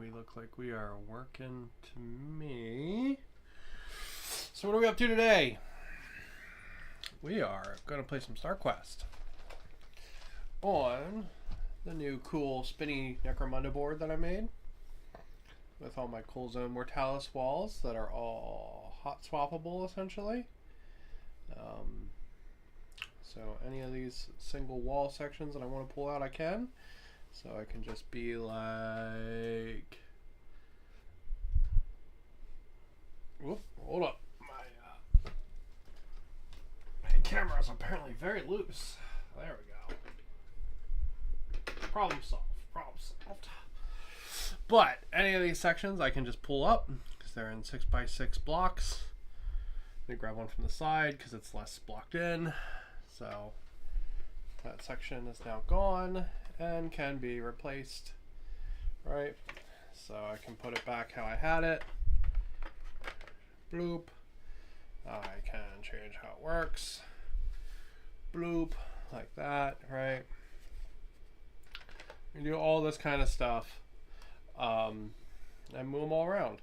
we look like we are working to me. So what are we up to today? We are going to play some StarQuest on the new cool spinny necromunda board that I made with all my Cool Zone Mortalis walls that are all hot swappable essentially. So any of these single wall sections that I want to pull out, I can. So I can just be like, whoop, hold up, my camera is apparently very loose. There we go. Problem solved. Problem solved. But any of these sections I can just pull up because they're in 6x6 blocks. Let me grab one from the side because it's less blocked in. So that section is now gone and can be replaced, right? So I can put it back how I had it. Bloop. I can change how it works. Bloop, like that, right? You do all this kind of stuff and move them all around.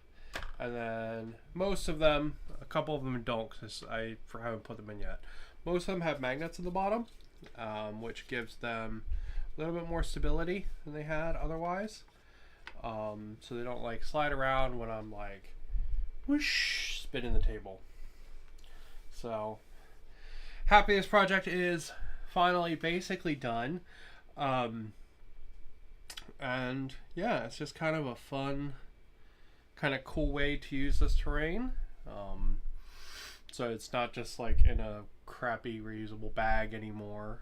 And then most of them, a couple of them don't because I haven't put them in yet. Most of them have magnets at the bottom, which gives them a little bit more stability than they had otherwise. So they don't like slide around when I'm like whoosh spinning the table. So happy this project is finally basically done. And yeah, it's just kind of a fun, kind of cool way to use this terrain. So it's not just like in a crappy reusable bag anymore.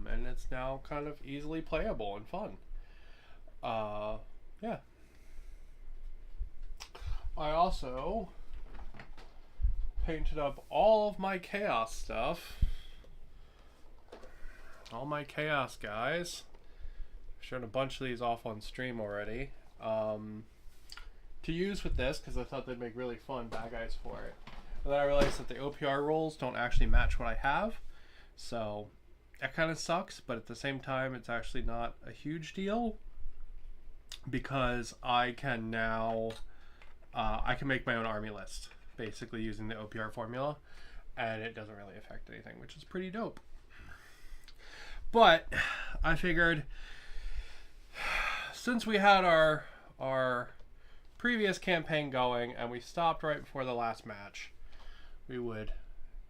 And it's now kind of easily playable and fun. Yeah. I also painted up all of my chaos stuff. All my chaos guys. I've shown a bunch of these off on stream already. To use with this because I thought they'd make really fun bad guys for it. And then I realized that the OPR rolls don't actually match what I have. So that kind of sucks, but at the same time it's actually not a huge deal because I can now I can make my own army list basically using the OPR formula, and it doesn't really affect anything, which is pretty dope. But I figured since we had our previous campaign going and we stopped right before the last match, we would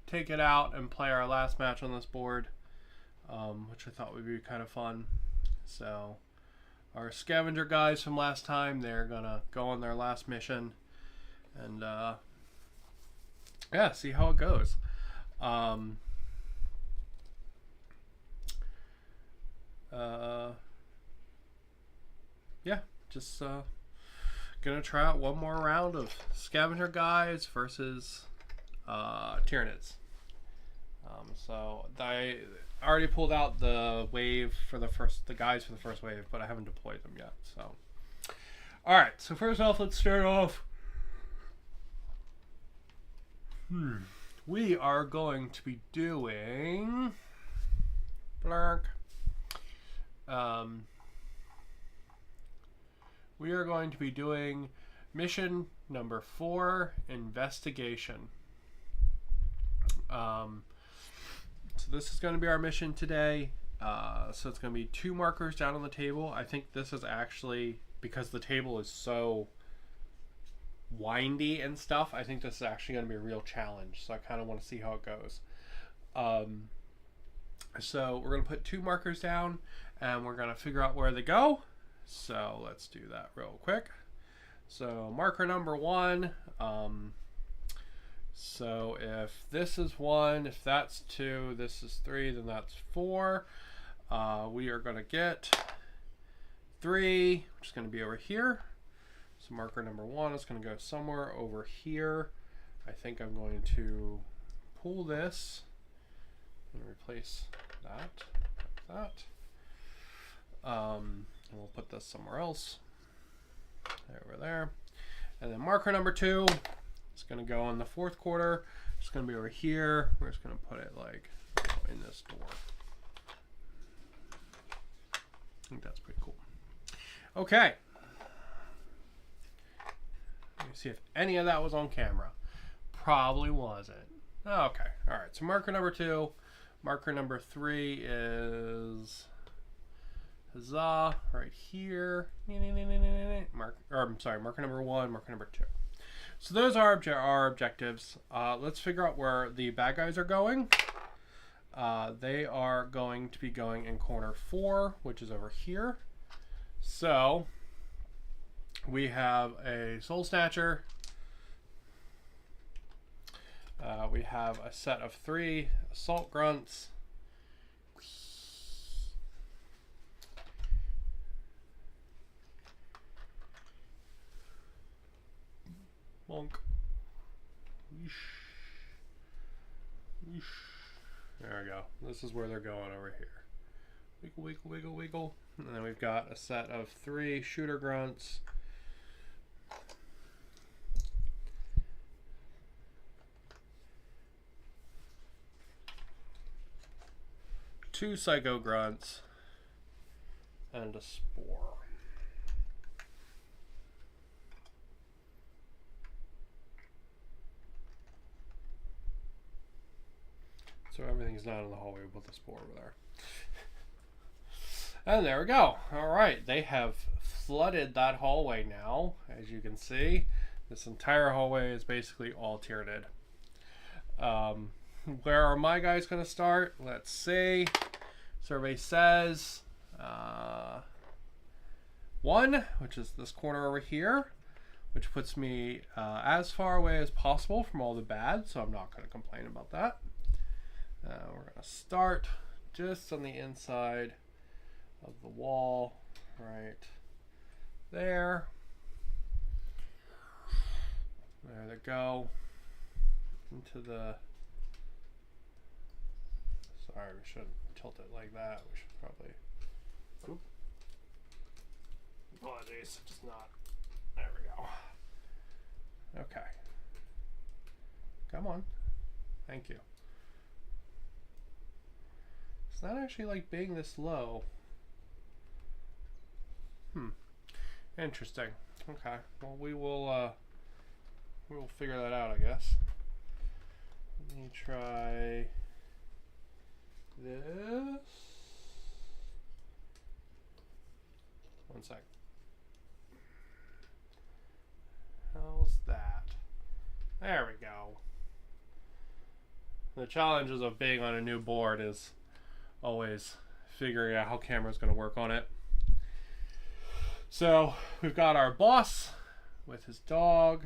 take it out and play our last match on this board, which I thought would be kind of fun. So our scavenger guys from last time, they're gonna go on their last mission and yeah, see how it goes. Yeah, just gonna try out one more round of scavenger guys versus Tyranids. So I already pulled out the wave for the guys for the first wave, but I haven't deployed them yet. So, all right. So first off, let's start off. We are going to be doing blank. We are going to be doing mission number 4, investigation. So this is going to be our mission today. So it's going to be 2 markers down on the table. I think this is actually, because the table is so windy and stuff, I think this is actually going to be a real challenge. So I kind of want to see how it goes. So we're going to put 2 markers down and we're going to figure out where they go. So let's do that real quick. So marker number 1, so if this is 1, if that's 2, this is 3, then that's 4. We are going to get 3, which is going to be over here. So marker number 1 is going to go somewhere over here. I think I'm going to pull this and replace that like that. And we'll put this somewhere else. Over there. And then marker number 2 is going to go in the 4th quarter. It's going to be over here. We're just going to put it like in this door. I think that's pretty cool. Okay. See if any of that was on camera. Probably wasn't. Okay. All right. So marker number 2. Marker number 3 is huzzah right here. Marker number 1, marker number 2. So those are our objectives. Let's figure out where the bad guys are going. They are going to be going in corner 4, which is over here. So we have a Soul Snatcher. We have a set of 3 Assault Grunts. Bonk. There we go. This is where they're going over here. Wiggle, wiggle, wiggle, wiggle. And then we've got a set of 3 Shooter Grunts. Two Psycho Grunts and a Spore. So everything's not in the hallway with the Spore over there. And there we go. All right, they have flooded that hallway now. As you can see, this entire hallway is basically all tiered. Where are my guys going to start? Let's see. Survey says 1, which is this corner over here, which puts me as far away as possible from all the bad, so I'm not going to complain about that. We're going to start just on the inside of the wall, right there. There they go. Into the... Sorry, we shouldn't tilt it like that. We should probably... Oop. Apologies, just not... There we go. Okay. Come on. Thank you. It's not actually like being this low. Interesting. Okay. Well, we'll figure that out, I guess. Let me try this. One sec. How's that? There we go. The challenges of being on a new board is always figuring out how camera's going to work on it. So we've got our boss with his dog.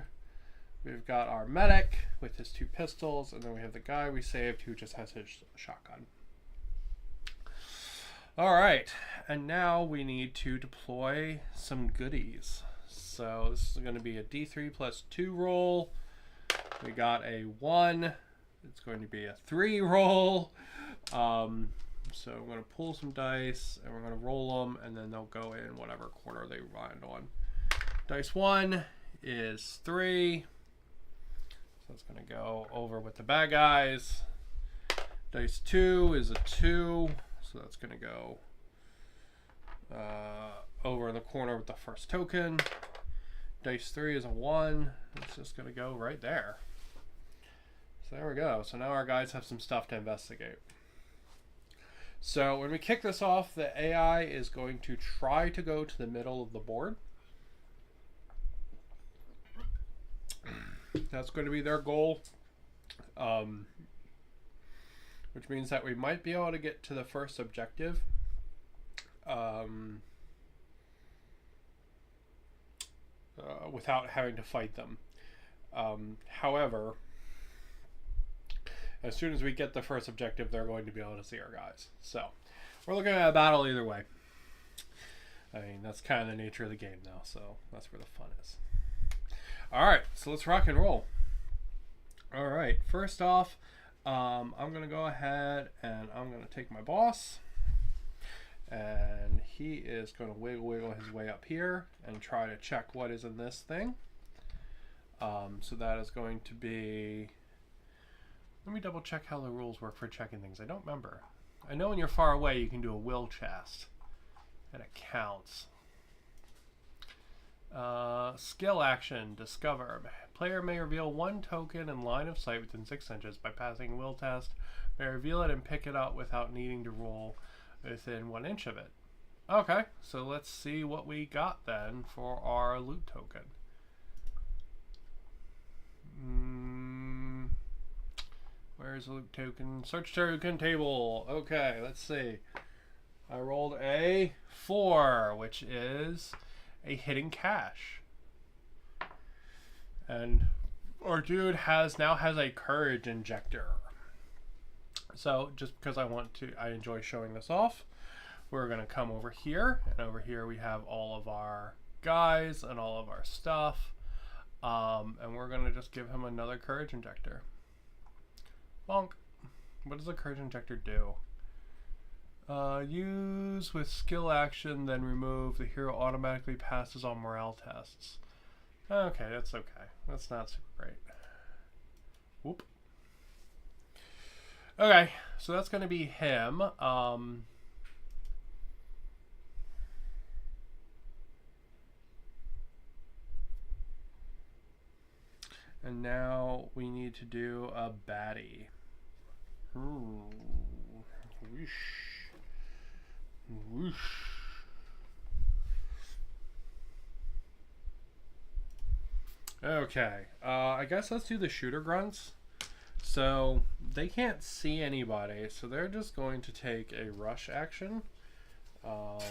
We've got our medic with his 2 pistols, and then we have the guy we saved who just has his shotgun. All right, and now we need to deploy some goodies. So this is going to be a D3 plus 2 roll. We got a 1. It's going to be a 3 roll. So I'm going to pull some dice, and we're going to roll them, and then they'll go in whatever corner they land on. Dice 1 is 3. So it's going to go over with the bad guys. Dice 2 is a 2. So that's going to go over in the corner with the first token. Dice 3 is a 1. It's just going to go right there. So there we go. So now our guys have some stuff to investigate. So when we kick this off, the AI is going to try to go to the middle of the board. That's going to be their goal, which means that we might be able to get to the first objective without having to fight them. However, as soon as we get the first objective, they're going to be able to see our guys. So we're looking at a battle either way. I mean, that's kind of the nature of the game now, so that's where the fun is. All right, so let's rock and roll. All right, first off, I'm going to go ahead and I'm going to take my boss, and he is going to wiggle his way up here and try to check what is in this thing. So that is going to be... Let me double check how the rules work for checking things. I don't remember. I know when you're far away you can do a will chest, and it counts. Skill action, discover. Player may reveal one token in line of sight within 6 inches by passing a will test. May reveal it and pick it up without needing to roll within 1 inch of it. Okay, so let's see what we got then for our loot token. Where's the loot token? Search token table. Okay, let's see. I rolled a 4, which is a hidden cache. And our dude now has a courage injector. So just because I enjoy showing this off, we're gonna come over here, and over here we have all of our guys and all of our stuff. And we're gonna just give him another courage injector. Bonk. What does a courage injector do? Use with skill action, then remove. The hero automatically passes all morale tests. Okay, that's okay. That's not super great. Whoop. Okay, so that's going to be him. And now we need to do a baddie. Whoosh. Whoosh. Okay, I guess let's do the shooter grunts. So they can't see anybody, so they're just going to take a rush action,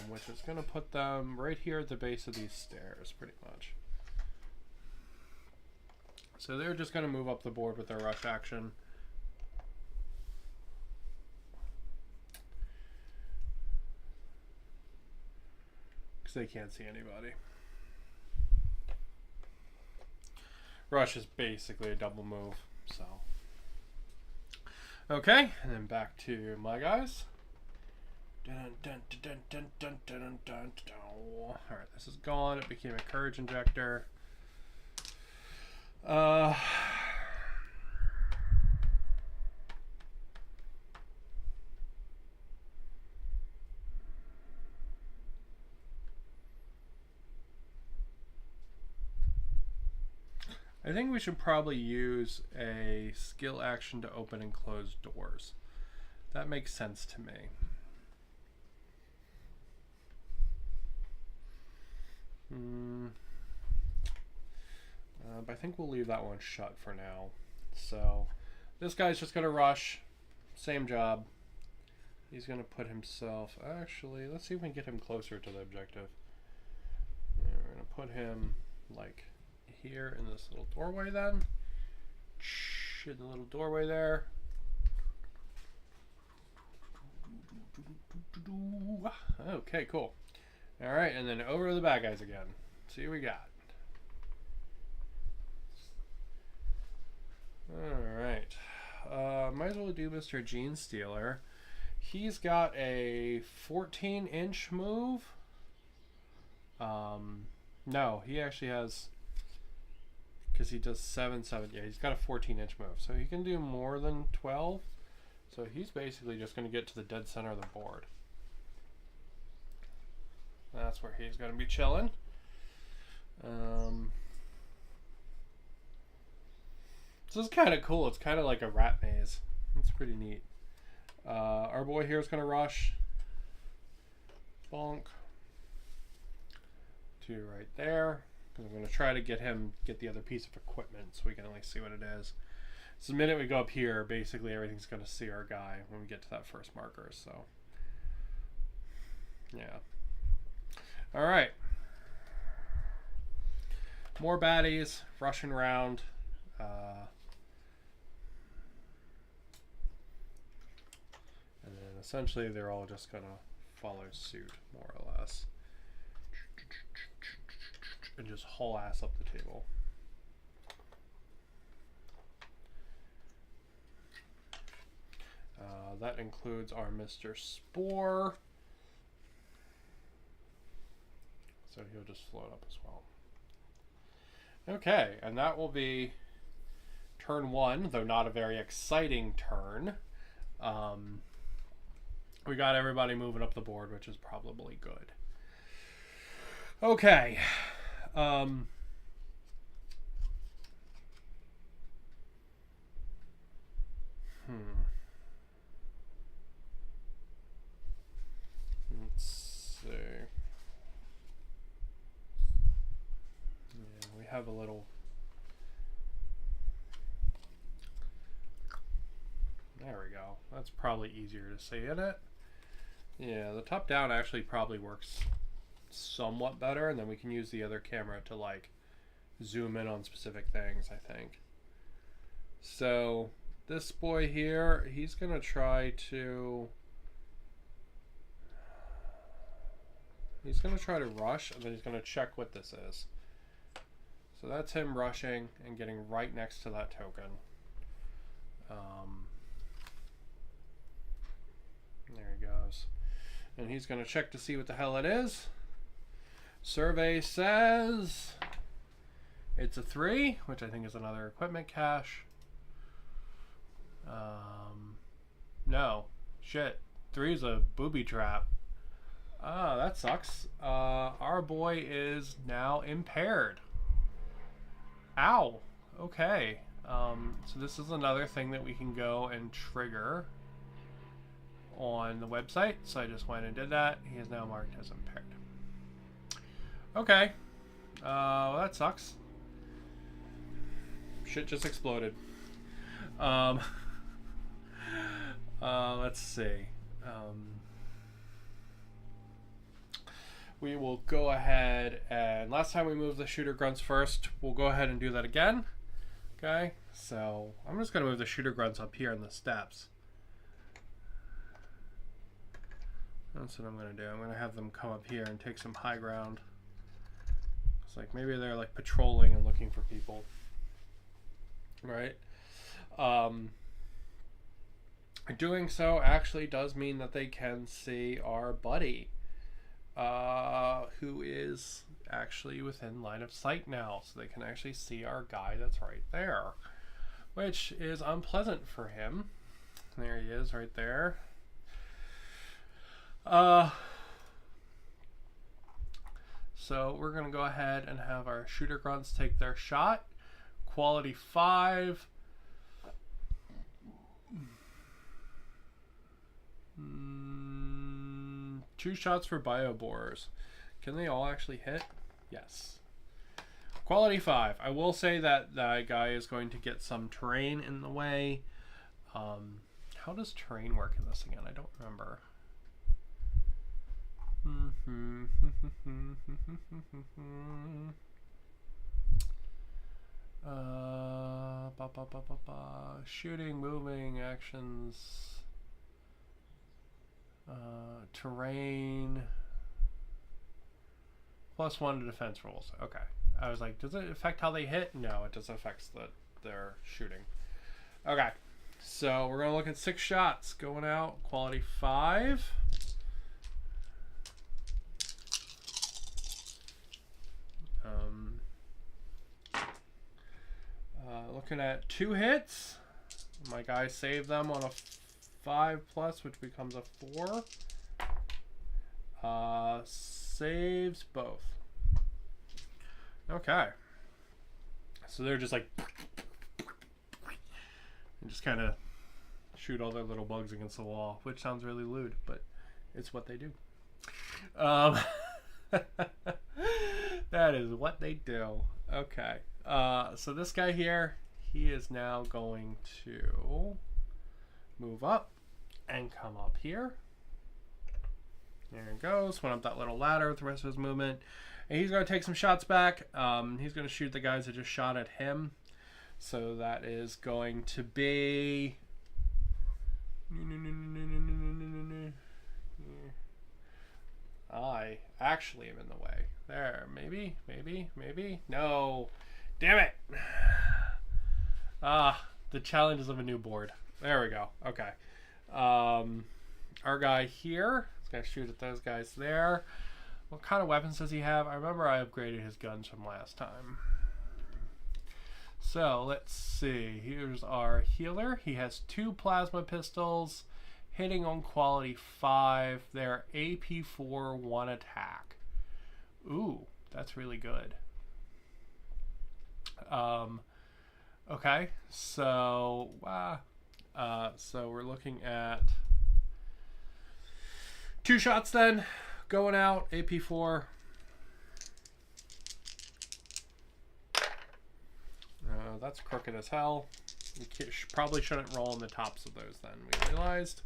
which is going to put them right here at the base of these stairs, pretty much. So they're just going to move up the board with their rush action. Because they can't see anybody. Rush is basically a double move, so. Okay, and then back to my guys. Alright, this is gone. It became a courage injector. I think we should probably use a skill action to open and close doors. That makes sense to me. But I think we'll leave that one shut for now. So this guy's just going to rush. Same job. He's going to put himself... Actually, let's see if we can get him closer to the objective. Yeah, we're going to put him like here in this little doorway then. In the little doorway there. Okay, cool. Alright, and then over to the bad guys again. See what we got. Alright. Might as well do Mr. Gene Stealer. He's got a 14-inch move. No, he actually has... Because he does 7. Yeah, he's got a 14-inch move. So he can do more than 12. So he's basically just going to get to the dead center of the board. That's where he's going to be chilling. This is kind of cool. It's kind of like a rat maze. It's pretty neat. Our boy here is going to rush. Bonk. To right there. I'm going to try to get the other piece of equipment so we can at least see what it is. So the minute we go up here, basically everything's going to see our guy when we get to that first marker. So, yeah. All right. More baddies rushing around. And then essentially they're all just going to follow suit, more or less. And just haul ass up the table. That includes our Mr. Spore. So he'll just float up as well. Okay, and that will be turn 1, though not a very exciting turn. We got everybody moving up the board, which is probably good. Okay. Um, Let's see. Yeah, we have a little. There we go. That's probably easier to see, isn't it? Yeah, the top down actually probably works somewhat better, and then we can use the other camera to like zoom in on specific things, I think. So this boy here, he's gonna try to rush, and then he's gonna check what this is. So that's him rushing and getting right next to that token. There he goes. And he's going to check to see what the hell it is. Survey says it's a 3, which I think is another equipment cache. No. Shit. 3 is a booby trap. Ah, that sucks. Our boy is now impaired. Ow. Okay. So this is another thing that we can go and trigger on the website. So I just went and did that. He is now marked as impaired. Okay. Well, that sucks. Shit just exploded. Let's see. We will go ahead and last time we moved the shooter grunts first, we'll go ahead and do that again. Okay, so I'm just going to move the shooter grunts up here in the steps. That's what I'm going to do. I'm going to have them come up here and take some high ground. It's like maybe they're like patrolling and looking for people. Right? Doing so actually does mean that they can see our buddy, who is actually within line of sight now, so they can actually see our guy that's right there, which is unpleasant for him. There he is right there. So we're gonna go ahead and have our shooter grunts take their shot. Quality 5. 2 shots for bioborers. Can they all actually hit? Yes. Quality 5. I will say that that guy is going to get some terrain in the way. How does terrain work in this again? I don't remember. Shooting, moving, actions, terrain, +1 to defense rolls. Okay. I was like, does it affect how they hit? No, it just affects their shooting. Okay. So we're going to look at 6 shots going out. Quality 5. Looking at 2 hits. My guy saved them on a 5+, which becomes a 4. Saves both. Okay. So they're just like and just kind of shoot all their little bugs against the wall, which sounds really lewd, but it's what they do. That is what they do. Okay. So this guy here, he is now going to move up and come up here. There it goes. Went up that little ladder with the rest of his movement. And he's going to take some shots back. He's going to shoot the guys that just shot at him. So that is going to be... I actually am in the way. There, maybe. No. Damn it. The challenges of a new board. There we go. Okay. Our guy here is going to shoot at those guys there. What kind of weapons does he have? I remember I upgraded his guns from last time. So, let's see. Here's our healer. He has 2 plasma pistols, hitting on quality 5. They're AP4, 1 attack. Ooh, that's really good. Okay, so so we're looking at 2 shots then, going out, AP4. That's crooked as hell. We probably shouldn't roll on the tops of those then, we realized.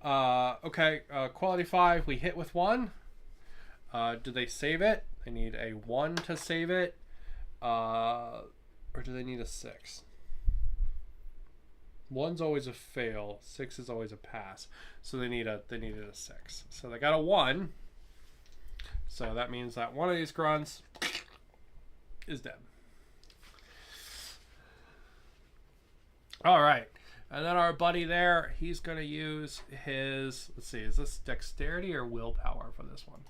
Okay, quality 5, we hit with 1. Do they save it? They need a 1 to save it. Or do they need a 6? 1's always a fail. 6 is always a pass. So they needed a 6. So they got a 1. So that means that one of these grunts is dead. All right. And then our buddy there, he's going to use his, let's see, is this dexterity or willpower for this one?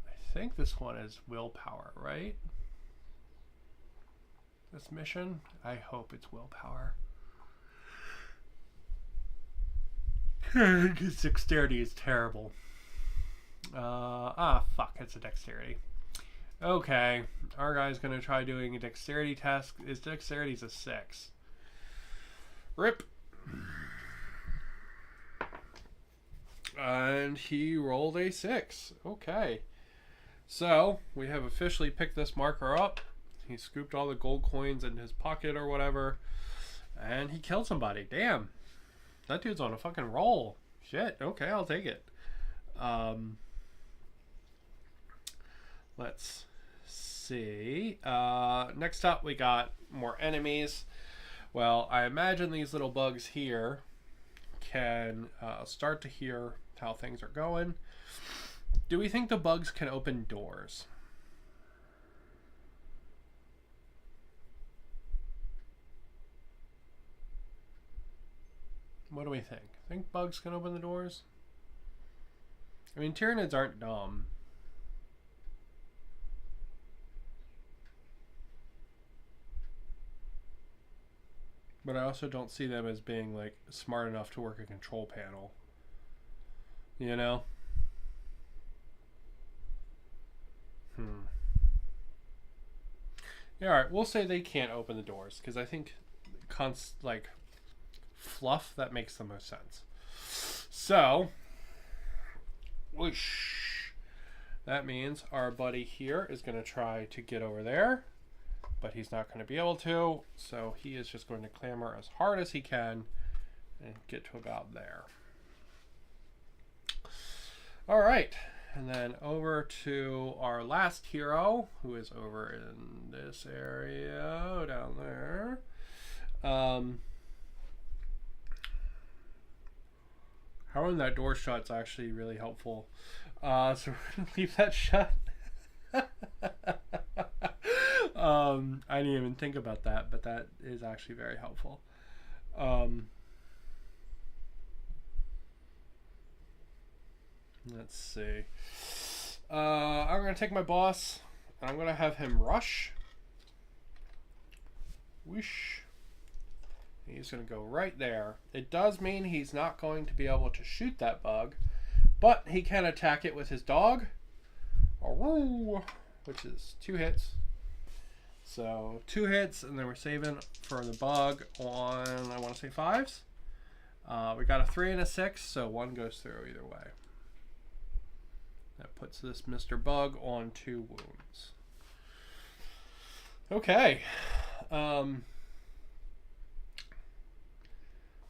I think this one is willpower, right? This mission? I hope it's willpower. Because dexterity is terrible. Fuck, it's a dexterity. Okay, our guy's gonna try doing a dexterity test. His dexterity's a 6. Rip. And he rolled a 6. Okay. So, we have officially picked this marker up. He scooped all the gold coins in his pocket or whatever. And he killed somebody. Damn. That dude's on a fucking roll. Shit. Okay, I'll take it. Let's see. Next up, we got more enemies. Well, I imagine these little bugs here can start to hear how things are going. Do we think the bugs can open doors? What do we think? Think bugs can open the doors? I mean, Tyranids aren't dumb. But I also don't see them as being, like, smart enough to work a control panel. You know? Yeah, alright, we'll say they can't open the doors, because I think, like, fluff, that makes the most sense. So, whoosh. That means our buddy here is going to try to get over there, but he's not going to be able to, so he is just going to clamber as hard as he can and get to about there. All right, and then over to our last hero, who is over in this area down there. Having that door shut's actually really helpful. So we're going to leave that shut. I didn't even think about that, but that is actually very helpful. Let's see. I'm going to take my boss, and I'm going to have him rush. Whoosh. He's going to go right there. It does mean he's not going to be able to shoot that bug, but he can attack it with his dog, which is 2 hits. So 2 hits, and then we're saving for the bug on, I want to say 5s. We got a 3 and a 6, so 1 goes through either way. That puts this Mr. Bug on 2 wounds. Okay.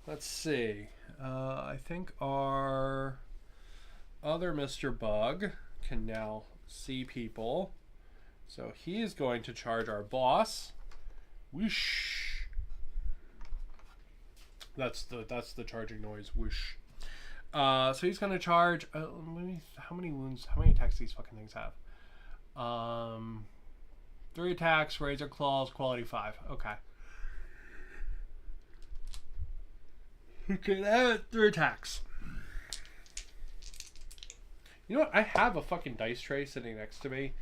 Let's see. I think our other Mr. Bug can now see people. So he is going to charge our boss. Whoosh. That's the charging noise. Whoosh. So he's going to charge. How many wounds? How many attacks do these fucking things have? 3 attacks, razor claws, quality 5. Okay. Okay, that 3 attacks. You know what? I have a fucking dice tray sitting next to me.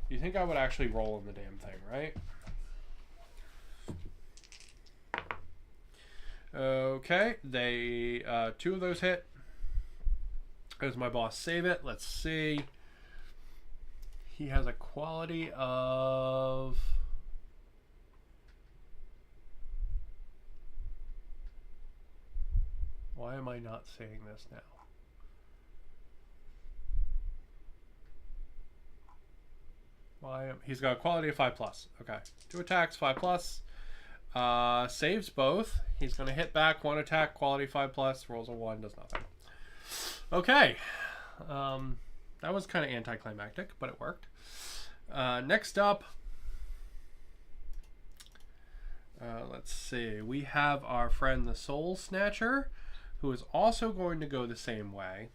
You think I would actually roll in the damn thing, right? Okay, they 2 of those hit. Does my boss save it? Let's see. He has a quality of Why am I not seeing this now? He's got a quality of 5+. Okay. 2 attacks, 5+. Saves both. He's going to hit back 1 attack, quality 5+, rolls a 1, does nothing. Okay. That was kind of anticlimactic, but it worked. Next up, let's see. We have our friend the Soul Snatcher, who is also going to go the same way.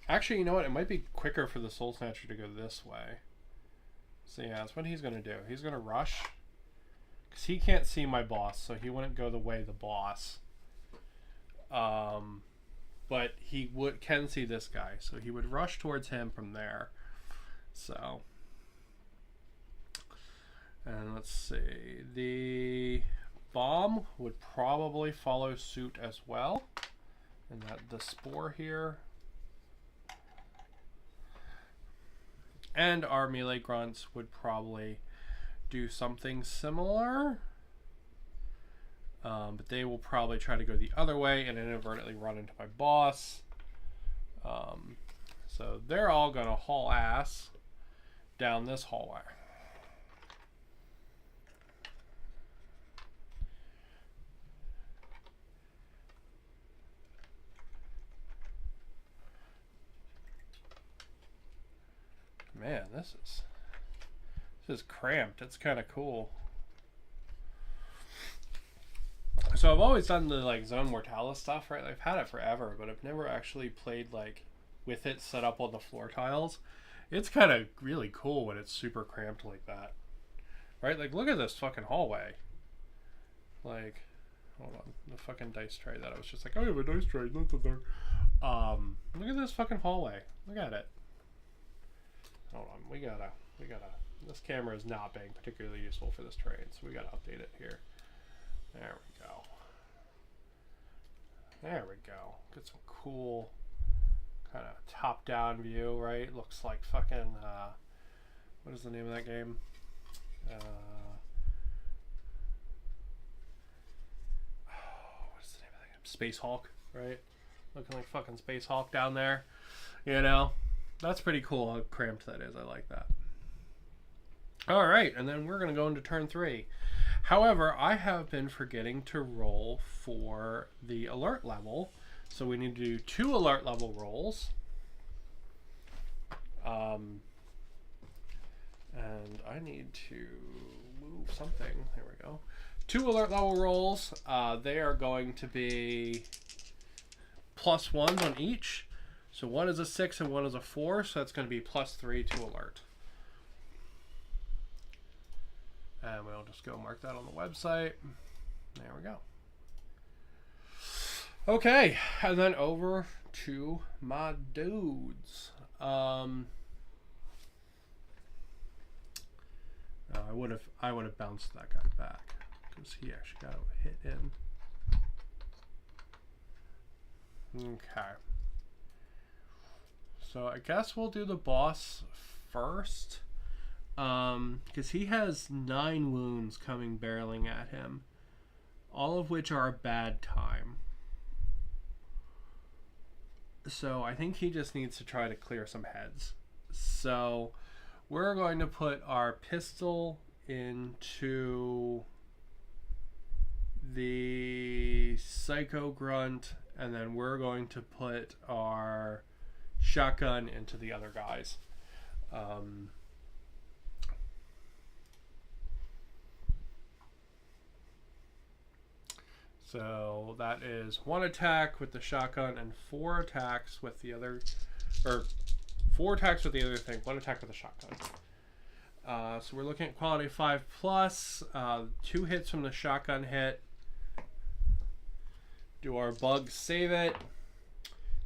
Actually, you know what? It might be quicker for the Soul Snatcher to go this way. So yeah, that's what he's going to do. He's going to rush. Because he can't see my boss, so he wouldn't go the way the boss. But he can see this guy, so he would rush towards him from there. So, and let's see. The bomb would probably follow suit as well. And that the spore here. And our melee grunts would probably do something similar. But they will probably try to go the other way and inadvertently run into my boss. So they're all going to haul ass down this hallway. Man, this is cramped. It's kind of cool. So I've always done the like Zone Mortalis stuff, right? I've had it forever, but I've never actually played like with it set up on the floor tiles. It's kind of really cool when it's super cramped like that, right? Like look at this fucking hallway. Like, hold on, the fucking dice tray that I was just like, I have a dice tray, not there. Look at this fucking hallway. Look at it. Hold on, we gotta. This camera is not being particularly useful for this terrain, so we gotta update it here. There we go. There we go. Get some cool kind of top-down view, right? Looks like fucking, what is the name of that game? What is the name of that game? Space Hulk, right? Looking like fucking Space Hulk down there. You know? That's pretty cool how cramped that is. I like that. All right, and then we're going to go into turn 3. However, I have been forgetting to roll for the alert level. So we need to do 2 alert level rolls. And I need to move something. There we go. 2 alert level rolls. They are going to be +1 on each. So one is a 6 and one is a 4. So that's going to be +3 to alert. And we'll just go mark that on the website. There we go. Okay, and then over to my dudes. I would have bounced that guy back because he actually got a hit in. Okay. So I guess we'll do the boss first. Because he has 9 wounds coming barreling at him, all of which are a bad time. So I think he just needs to try to clear some heads. So we're going to put our pistol into the Psycho Grunt, and then we're going to put our shotgun into the other guys. So that is 1 attack with the shotgun and 4 attacks with the other, or 4 attacks with the other thing, 1 attack with the shotgun. So we're looking at quality 5+, 2 hits from the shotgun hit. Do our bugs save it?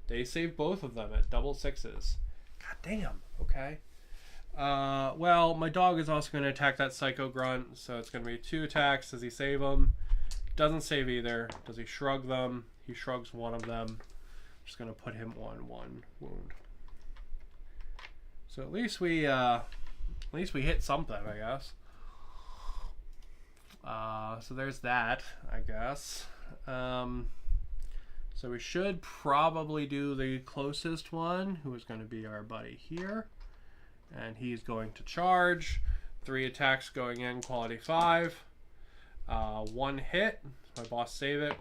They save both of them at double 6s. God damn, okay. Well, my dog is also going to attack that Psycho Grunt, so it's going to be 2 attacks. Does he save them? Doesn't save either. Does he shrug them? He shrugs one of them. Just gonna put him on 1 wound. So at least we hit something, I guess. So there's that, I guess. So we should probably do the closest one, who is going to be our buddy here. And he's going to charge. 3 attacks going in, quality 5. 1 hit. My boss save it.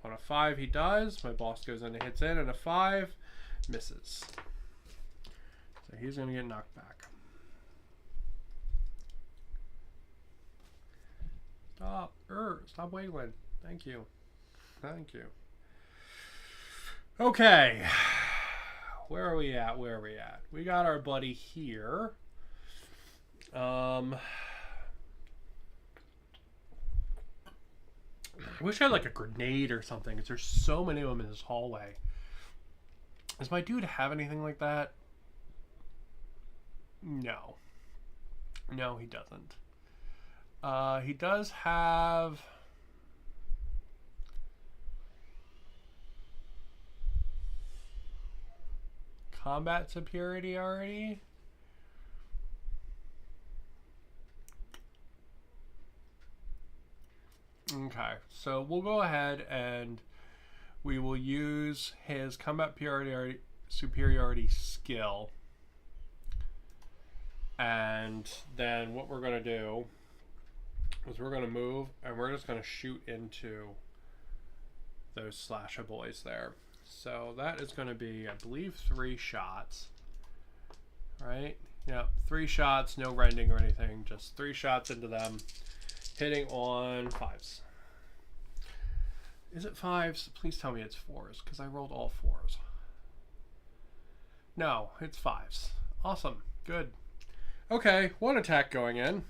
On a 5 he does. My boss goes in and hits in, and a 5 misses. So he's going to get knocked back. Stop wiggling. Thank you. Thank you. Okay. Where are we at? Where are we at? We got our buddy here. I wish I had like a grenade or something, because there's so many of them in this hallway. Does my dude have anything like that? No. No, he doesn't. He does have... combat superiority. Okay, so we'll go ahead and we will use his combat superiority skill. And then what we're going to do is we're going to move and we're just going to shoot into those slasher boys there. So that is going to be, I believe, 3 shots. Right? Yep, 3 shots, no rending or anything. Just 3 shots into them, hitting on 5s. Is it 5s? Please tell me it's 4s, because I rolled all 4s. No, it's 5s. Awesome. Good. Okay, 1 attack going in,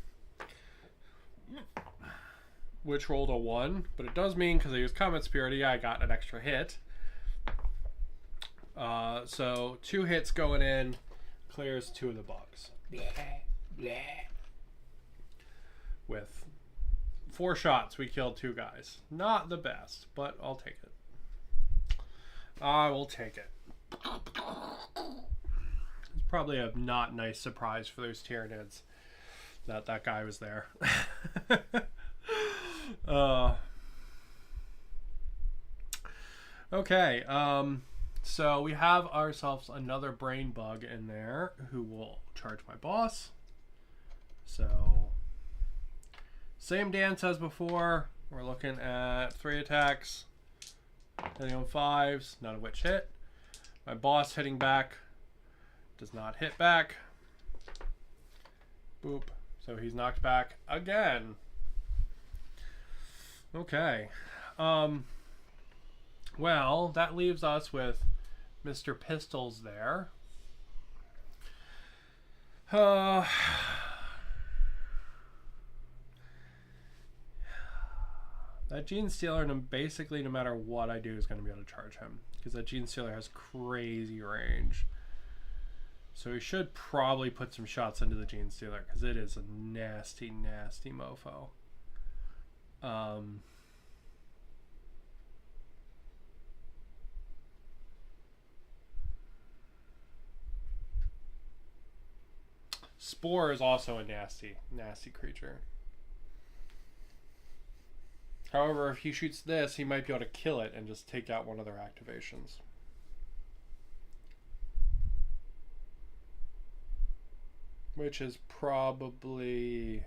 which rolled a 1, but it does mean, because I used combat superiority, I got an extra hit. So 2 hits going in, clears 2 of the bugs. With 4 shots, we killed 2 guys. Not the best, but I'll take it. I will take it. It's probably a not nice surprise for those Tyranids that that guy was there. Okay, so we have ourselves another brain bug in there who will charge my boss. So, same dance as before. We're looking at 3 attacks, hitting on 5s, none of which hit. My boss hitting back does not hit back. Boop. So he's knocked back again. Okay. Well, that leaves us with Mr. Pistols there. That Gene Stealer, basically no matter what I do, is going to be able to charge him, because that Gene Stealer has crazy range. So we should probably put some shots into the Gene Stealer, because it is a nasty, nasty mofo. Spore is also a nasty, nasty creature. However, if he shoots this, he might be able to kill it and just take out one of their activations. Which is probably...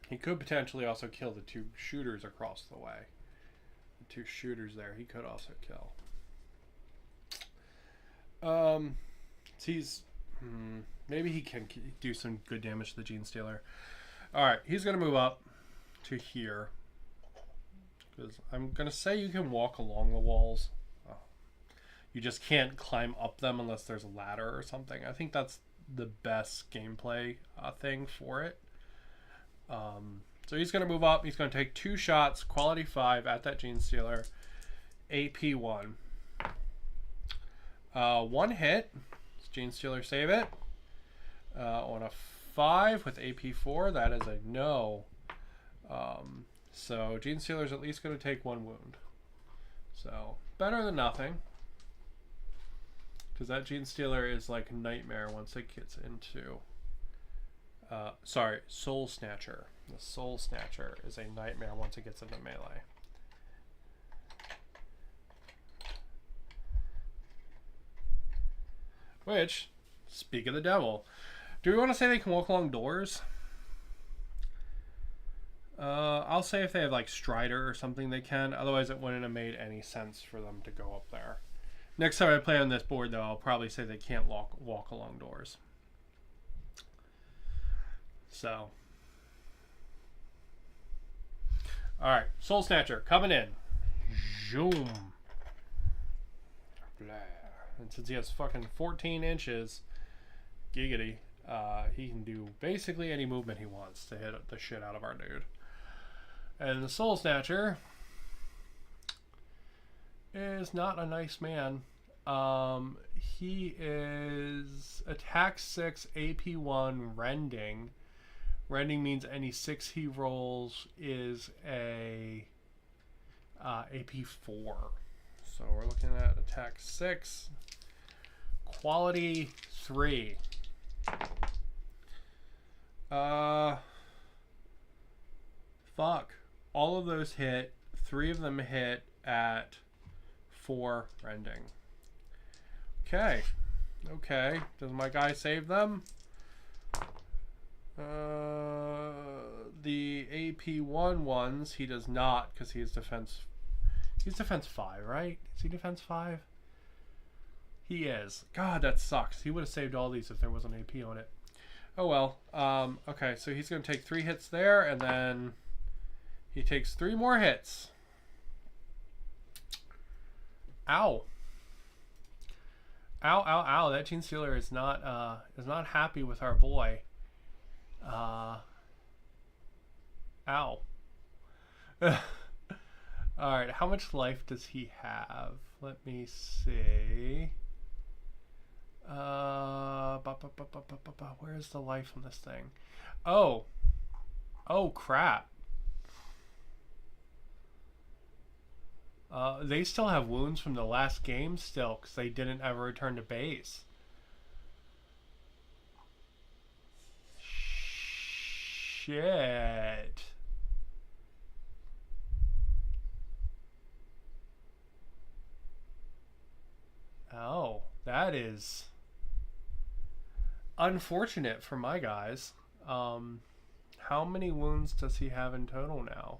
He could potentially also kill the 2 shooters across the way. The 2 shooters there, he could also kill. He's... maybe he can do some good damage to the Gene Stealer. Alright, he's going to move up to here. Because I'm going to say you can walk along the walls. Oh. You just can't climb up them unless there's a ladder or something. I think that's the best gameplay thing for it. So he's going to move up. He's going to take 2 shots, quality 5 at that Gene Stealer. AP 1. 1 hit. Gene Stealer save it. On a 5 with AP 4, that is a no. So Gene Stealer's at least going to take 1 wound. So better than nothing. Because that Gene Stealer is like a nightmare once it gets into Sorry, Soul Snatcher. The Soul Snatcher is a nightmare once it gets into melee. Which, speak of the devil, do we want to say they can walk along doors? I'll say if they have like Strider or something they can. Otherwise it wouldn't have made any sense for them to go up there. Next time I play on this board though, I'll probably say they can't walk along doors. So. Alright, Soul Snatcher coming in. Zoom. Blah. And since he has fucking 14 inches, giggity, he can do basically any movement he wants to hit the shit out of our dude. And the Soul Snatcher is not a nice man. He is attack 6, AP 1, rending. Rending means any 6 he rolls is a AP 4. So we're looking at attack 6, quality 3. Fuck. All of those hit. 3 of them hit at 4 rending. Okay. Okay. Does my guy save them? The AP1 ones, he does not because he is defense. He's defense 5, right? Is he defense 5? He is. God, that sucks. He would have saved all these if there was an AP on it. Oh well. Okay, so he's going to take 3 hits there, and then he takes 3 more hits. Ow. Ow, ow, ow. That Gene Stealer is not happy with our boy. Ow. Alright, how much life does he have? Let me see. Where's the life on this thing? Oh. Oh, crap. They still have wounds from the last game still, because they didn't ever return to base. Shit. Oh, that is unfortunate for my guys. How many wounds does he have in total now?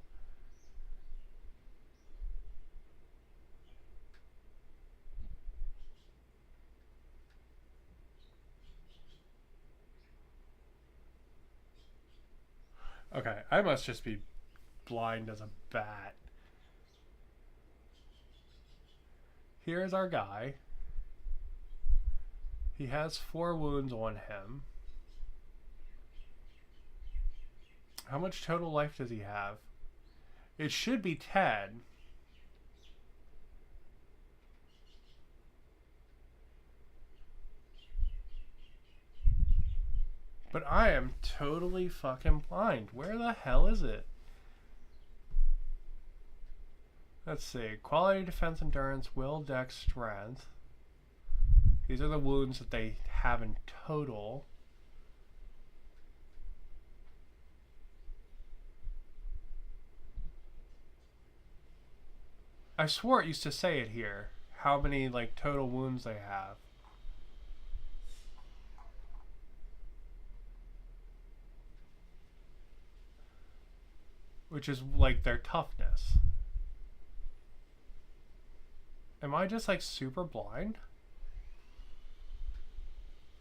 Okay, I must just be blind as a bat. Here's our guy. He has 4 wounds on him. How much total life does he have? It should be 10. But I am totally fucking blind. Where the hell is it? Let's see. Quality, defense, endurance, will, dex, strength. These are the wounds that they have in total. I swore it used to say it here. How many, like, total wounds they have. Which is, like, their toughness. Am I just, like, super blind?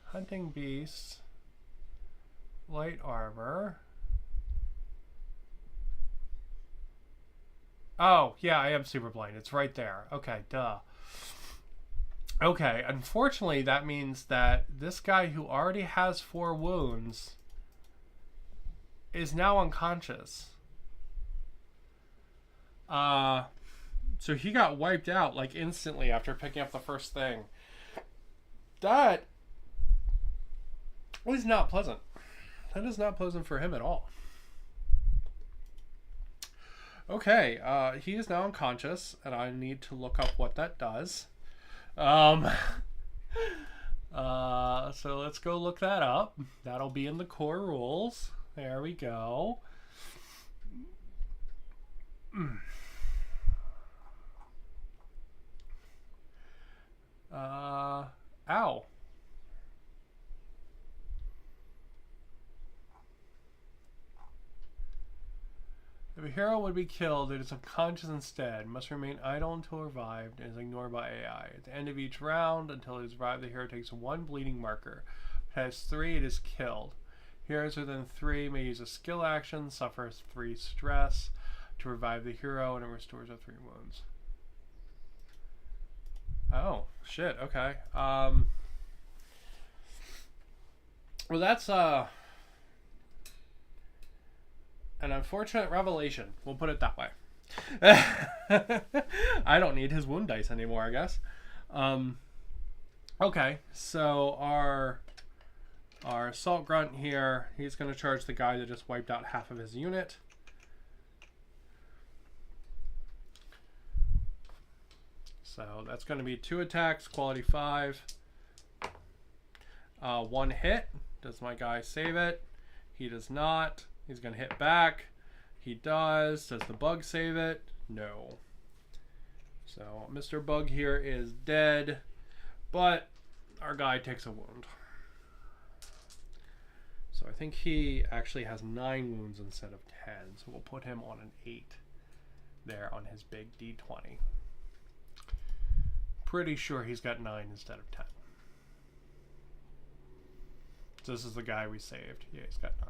Hunting beasts. Light armor. Oh, yeah, I am super blind. It's right there. Okay, duh. Okay, unfortunately, that means that this guy who already has 4 wounds is now unconscious. So he got wiped out, like, instantly after picking up the first thing. That is not pleasant. That is not pleasant for him at all. Okay, he is now unconscious, and I need to look up what that does. So let's go look that up. That'll be in the core rules. There we go. Ow. If a hero would be killed, it is unconscious instead, must remain idle until revived, and is ignored by AI. At the end of each round, until it is revived, the hero takes 1 bleeding marker. If it has 3, it is killed. Heroes within 3 may use a skill action, suffers 3 stress to revive the hero, and it restores a 3 wounds. Oh, shit, okay. Well, that's, an unfortunate revelation. We'll put it that way. I don't need his wound dice anymore, I guess. Okay, so our assault grunt here, he's going to charge the guy that just wiped out half of his unit. So that's going to be 2 attacks, quality 5. 1 hit. Does my guy save it? He does not. He's going to hit back. He does. Does the bug save it? No. So Mr. Bug here is dead, but our guy takes a wound. So I think he actually has 9 wounds instead of 10. So we'll put him on an 8 there on his big D20. Pretty sure he's got 9 instead of 10. So this is the guy we saved. Yeah, he's got 9.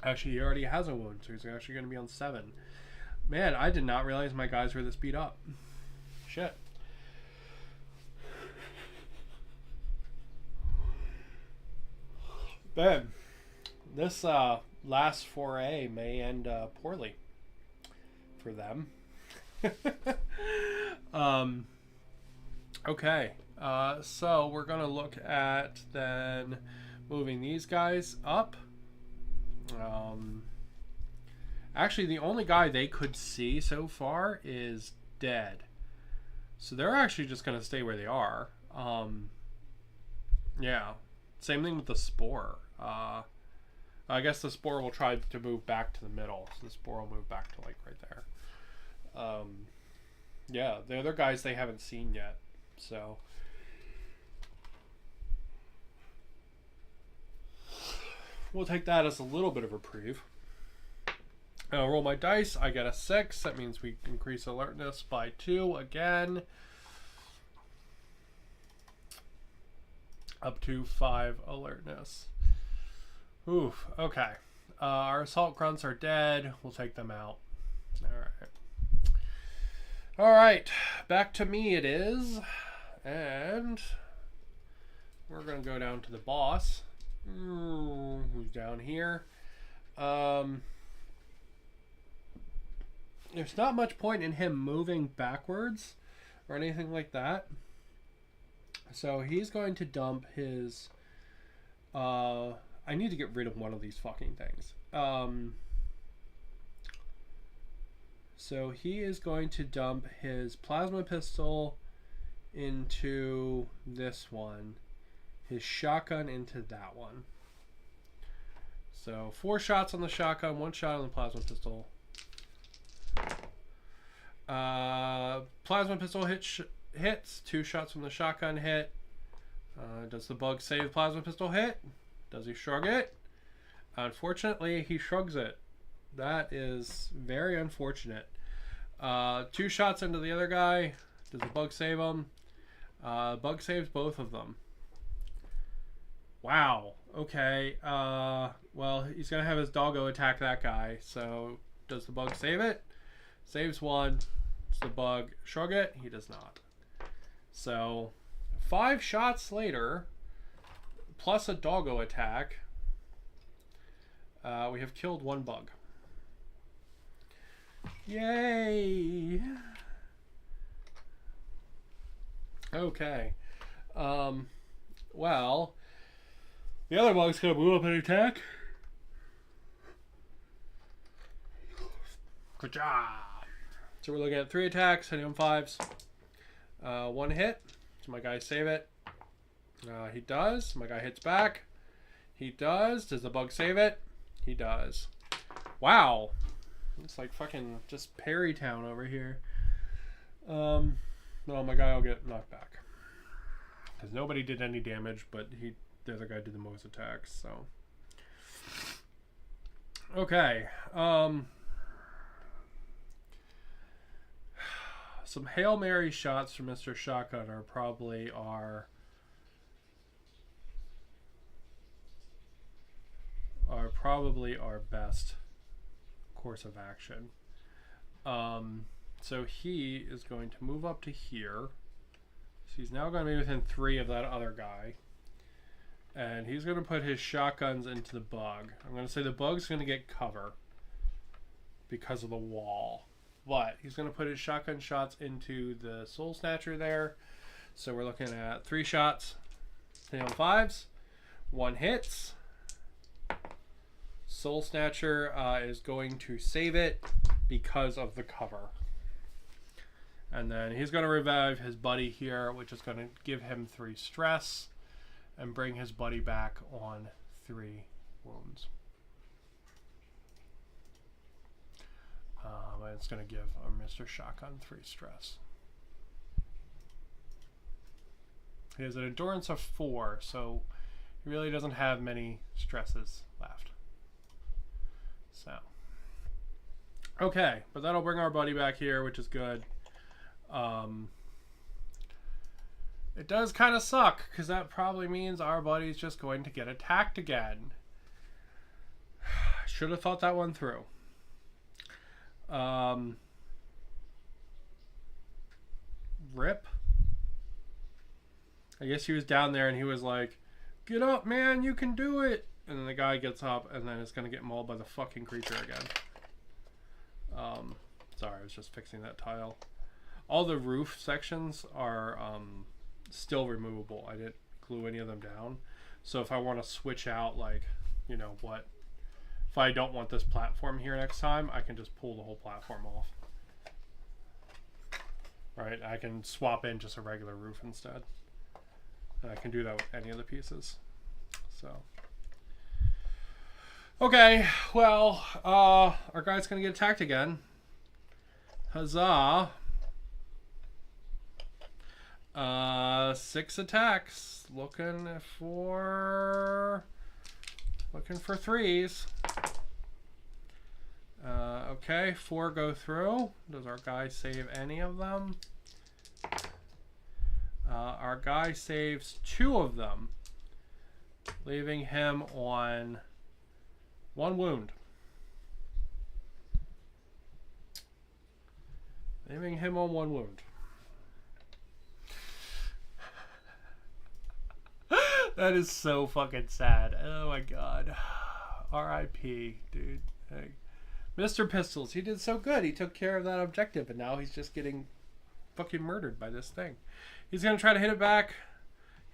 Actually, he already has a wound, so he's actually going to be on 7. Man, I did not realize my guys were this beat up. Shit. Babe, this last foray may end poorly for them. Okay, so we're going to look at then moving these guys up. Actually, the only guy they could see so far is dead. So they're actually just going to stay where they are. Yeah. Same thing with the spore. I guess the spore will try to move back to the middle. So the spore will move back to like right there. Yeah, the other guys they haven't seen yet. So we'll take that as a little bit of a reprieve. I'll roll my dice. I get a 6. That means we increase alertness by 2 again. Up to 5 alertness. Oof. Okay. Our assault grunts are dead. We'll take them out. Alright. Alright. Back to me it is. And we're going to go down to the boss. Who's down here? There's not much point in him moving backwards or anything like that. So he's going to dump his... I need to get rid of one of these fucking things. So he is going to dump his plasma pistol into this one. His shotgun into that one. So 4 shots on the shotgun, 1 shot on the plasma pistol. Plasma pistol hits. 2 shots from the shotgun hit. Does the bug save the plasma pistol hit? Does he shrug it? Unfortunately, he shrugs it. That is very unfortunate. 2 shots into the other guy. Does the bug save him? Bug saves both of them. Wow. Okay. Well, he's going to have his doggo attack that guy. So, does the bug save it? Saves 1. Does the bug shrug it? He does not. So, 5 shots later, plus a doggo attack, we have killed 1 bug. Yay! Okay. Well, the other bug's gonna move up and attack. Good job. So we're looking at 3 attacks, hitting on 5s. 1 hit. So my guys save it. He does. My guy hits back. He does. Does the bug save it? He does. Wow. It's like fucking just Perry Town over here. Well, my guy will get knocked back. Because nobody did any damage, but the other guy did the most attacks, so. Okay. Some Hail Mary shots from Mr. Shotgun are probably our best course of action. So he is going to move up to here. So he's now going to be within 3 of that other guy. And he's going to put his shotguns into the bug. I'm going to say the bug's going to get cover because of the wall. But he's going to put his shotgun shots into the Soul Snatcher there. So we're looking at 3 shots. 3 on 5s. 1 hits. Soul Snatcher is going to save it because of the cover. And then he's going to revive his buddy here, which is going to give him 3 stress and bring his buddy back on 3 wounds. And it's going to give our Mr. Shotgun 3 stress. He has an endurance of 4, so he really doesn't have many stresses left. So, okay, but that'll bring our buddy back here, which is good. It does kind of suck, because that probably means our buddy's just going to get attacked again. Should have thought that one through. Rip. I guess he was down there and he was like, "Get up, man, you can do it." And then the guy gets up and then it's going to get mauled by the fucking creature again. Sorry, I was just fixing that tile. All the roof sections are still removable. I didn't glue any of them down. So if I want to switch out, like, you know, what... If I don't want this platform here next time, I can just pull the whole platform off. Right? I can swap in just a regular roof instead. And I can do that with any of the pieces. So... Okay, well, our guy's going to get attacked again. Huzzah. 6 attacks. Looking for 3s. Okay, 4 go through. Does our guy save any of them? Our guy saves 2 of them, leaving him on 1 wound. Leaving him on 1 wound. That is so fucking sad. Oh my god. R.I.P. dude. Hey. Mr. Pistols, he did so good. He took care of that objective and now he's just getting fucking murdered by this thing. He's going to try to hit it back.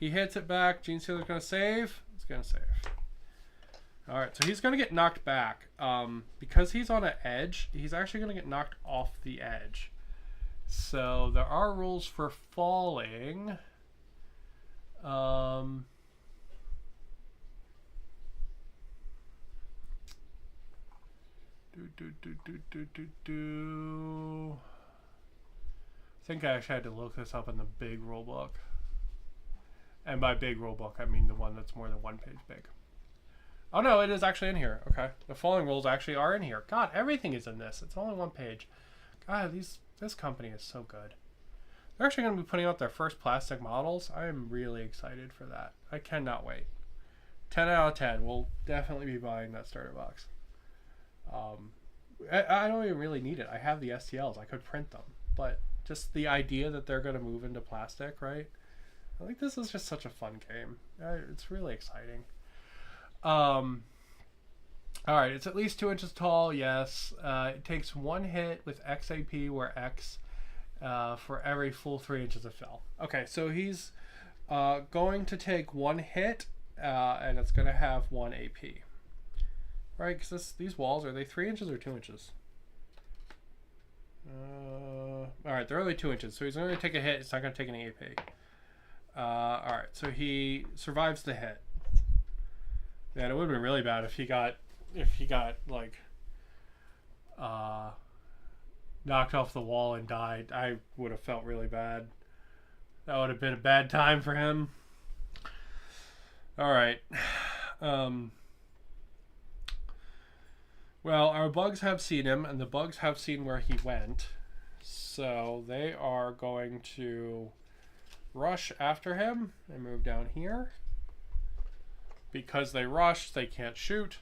He hits it back. Gene Sealer's going to save. He's going to save. Alright, so he's going to get knocked back. Because he's on an edge, he's actually going to get knocked off the edge. So there are rules for falling. I think I actually had to look this up in the big rule book. And by big rule book, I mean the one that's more than 1 page big. Oh no, it is actually in here. Okay. The falling rules actually are in here. God, everything is in this. It's only 1 page. God, this company is so good. They're actually going to be putting out their first plastic models. I am really excited for that. I cannot wait. 10 out of 10. We'll definitely be buying that starter box. I don't even really need it. I have the STLs. I could print them. But just the idea that they're going to move into plastic, right? I think this is just such a fun game. It's really exciting. Alright, it's at least 2 inches tall, yes. It takes 1 hit with X AP, where X for every full 3 inches of fill. Okay, so he's going to take 1 hit, and it's going to have 1 AP. Right, because these walls, are they 3 inches or 2 inches? Alright, they're only 2 inches, so he's going to take a hit. It's not going to take any AP. Alright, so he survives the hit. Man, it would have been really bad if he got like knocked off the wall and died. I would have felt really bad. That would have been a bad time for him. Alright. Well, our bugs have seen him, and the bugs have seen where he went. So they are going to rush after him and move down here. Because they rushed, they can't shoot.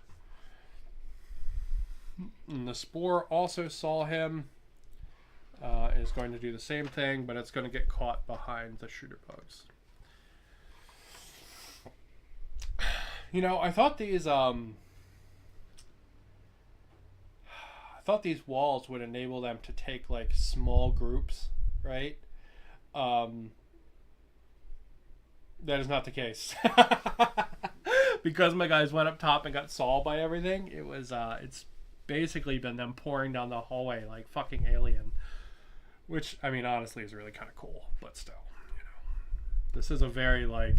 And the spore also saw him. Is going to do the same thing, but it's going to get caught behind the shooter bugs. You know, I thought these walls would enable them to take like small groups, right? That is not the case. Because my guys went up top and got saw by everything, it's basically been them pouring down the hallway like fucking Alien. Which, I mean, honestly is really kind of cool, but still, you know. This is a very like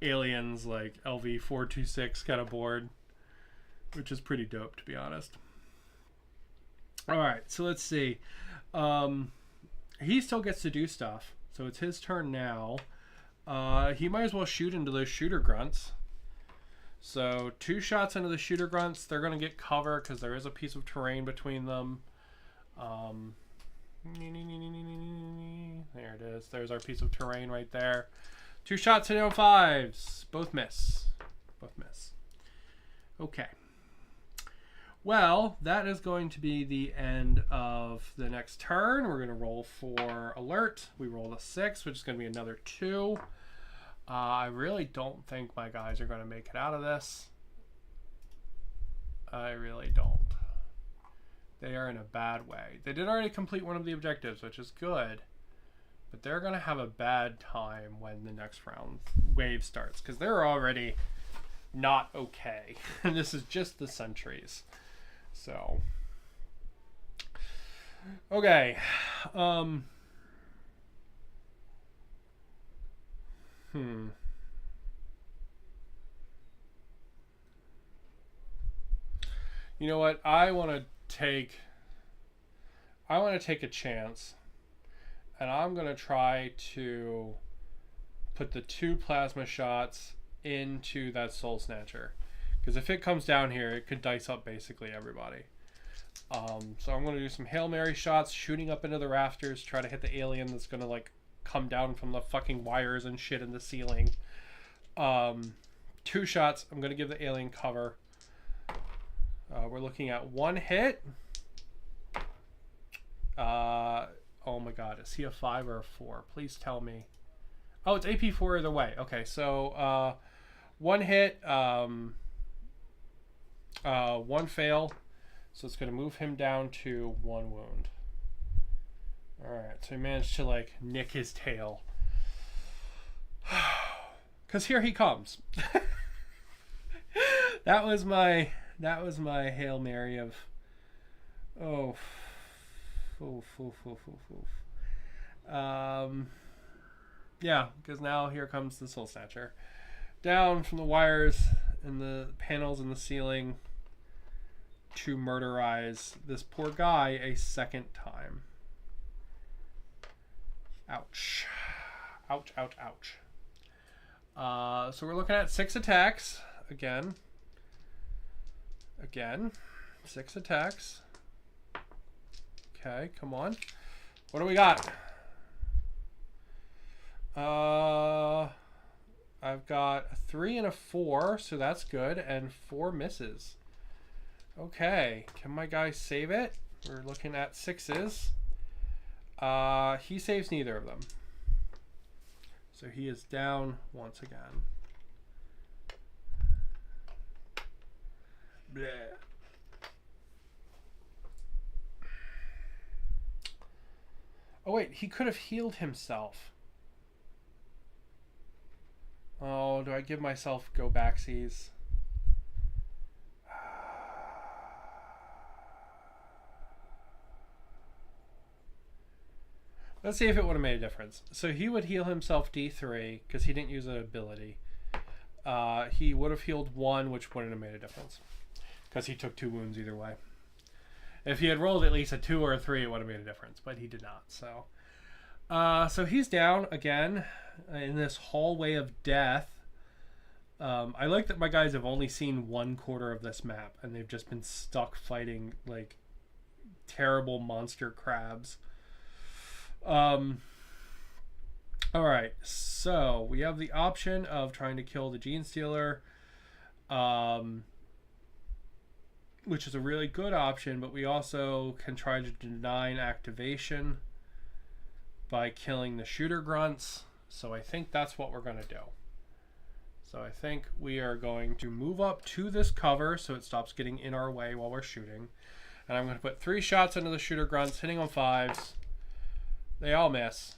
Aliens, like LV-426 kind of board, which is pretty dope, to be honest. Alright, so let's see. He still gets to do stuff, so it's his turn now. He might as well shoot into those shooter grunts. So 2 shots into the shooter grunts. They're going to get cover because there is a piece of terrain between them. There it is. There's our piece of terrain right there. 2 shots into 5s. Both miss. Both miss. Okay. Well, that is going to be the end of the next turn. We're going to roll for alert. We rolled a 6, which is going to be another 2. I really don't think my guys are going to make it out of this. I really don't. They are in a bad way. They did already complete one of the objectives, which is good. But they're going to have a bad time when the next round wave starts. Because they're already not okay. And this is just the sentries. So. Okay. You know what? I want to take a chance, and I'm going to try to put the 2 plasma shots into that Soul Snatcher, because if it comes down here, it could dice up basically everybody. So I'm going to do some Hail Mary shots, shooting up into the rafters, try to hit the alien that's going to like come down from the fucking wires and shit in the ceiling. 2 shots. I'm going to give the alien cover. We're looking at 1 hit. Oh my god, is he a 5 or a 4? Please tell me. Oh, it's AP4 either way. Okay, so 1 hit, 1 fail. So it's going to move him down to 1 wound. Alright, so he managed to like nick his tail. Because here he comes. That was my Hail Mary of yeah, because now here comes the Soul Snatcher. Down from the wires and the panels in the ceiling to murderize this poor guy a second time. Ouch. Ouch, ouch, ouch. So we're looking at 6 attacks again. 6 attacks. Okay, come on. What do we got? I've got a 3 and a 4, so that's good, and 4 misses. Okay, can my guy save it? We're looking at 6s. He saves neither of them. So he is down once again. Bleh. Oh wait, he could have healed himself. Oh, do I give myself go backsies? Let's see if it would have made a difference. So he would heal himself D3 because he didn't use an ability. He would have healed 1, which wouldn't have made a difference because he took 2 wounds either way. If he had rolled at least a 2 or a 3, it would have made a difference, but he did not. So he's down again in this hallway of death. I like that my guys have only seen 1/4 of this map, and they've just been stuck fighting like terrible monster crabs. All right, so we have the option of trying to kill the Gene Stealer, which is a really good option, but we also can try to deny an activation by killing the shooter grunts. So I think that's what we're going to do. So I think we are going to move up to this cover so it stops getting in our way while we're shooting. And I'm going to put 3 shots into the shooter grunts, hitting on 5s. They all miss.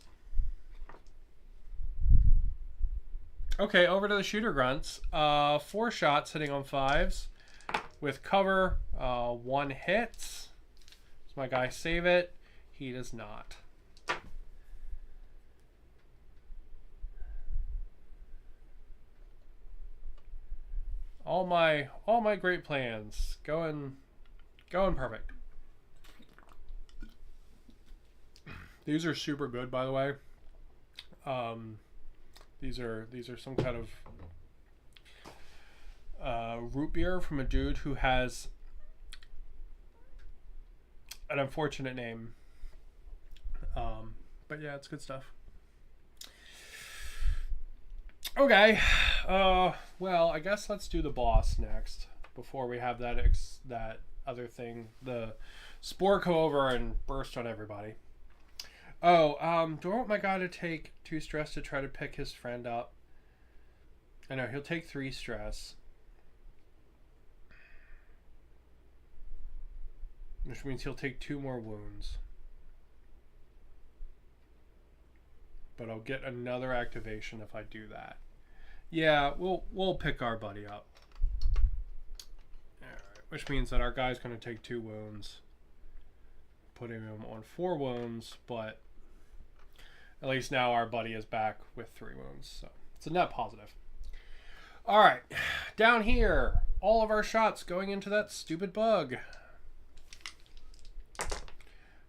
Okay, over to the shooter grunts. 4 shots hitting on 5s. With cover, 1 hits. Does my guy save it? He does not. All my great plans going perfect. These are super good, by the way. These are some kind of root beer from a dude who has an unfortunate name. But yeah, it's good stuff. Okay, well, I guess let's do the boss next before we have that other thing, the spore go over and burst on everybody. Oh, do I want my guy to take 2 stress to try to pick his friend up? I know, he'll take 3 stress. Which means he'll take 2 more wounds. But I'll get another activation if I do that. Yeah, we'll pick our buddy up. Alright, which means that our guy's going to take 2 wounds. Putting him on 4 wounds, but at least now our buddy is back with 3 wounds. So it's a net positive. Alright, down here, all of our shots going into that stupid bug.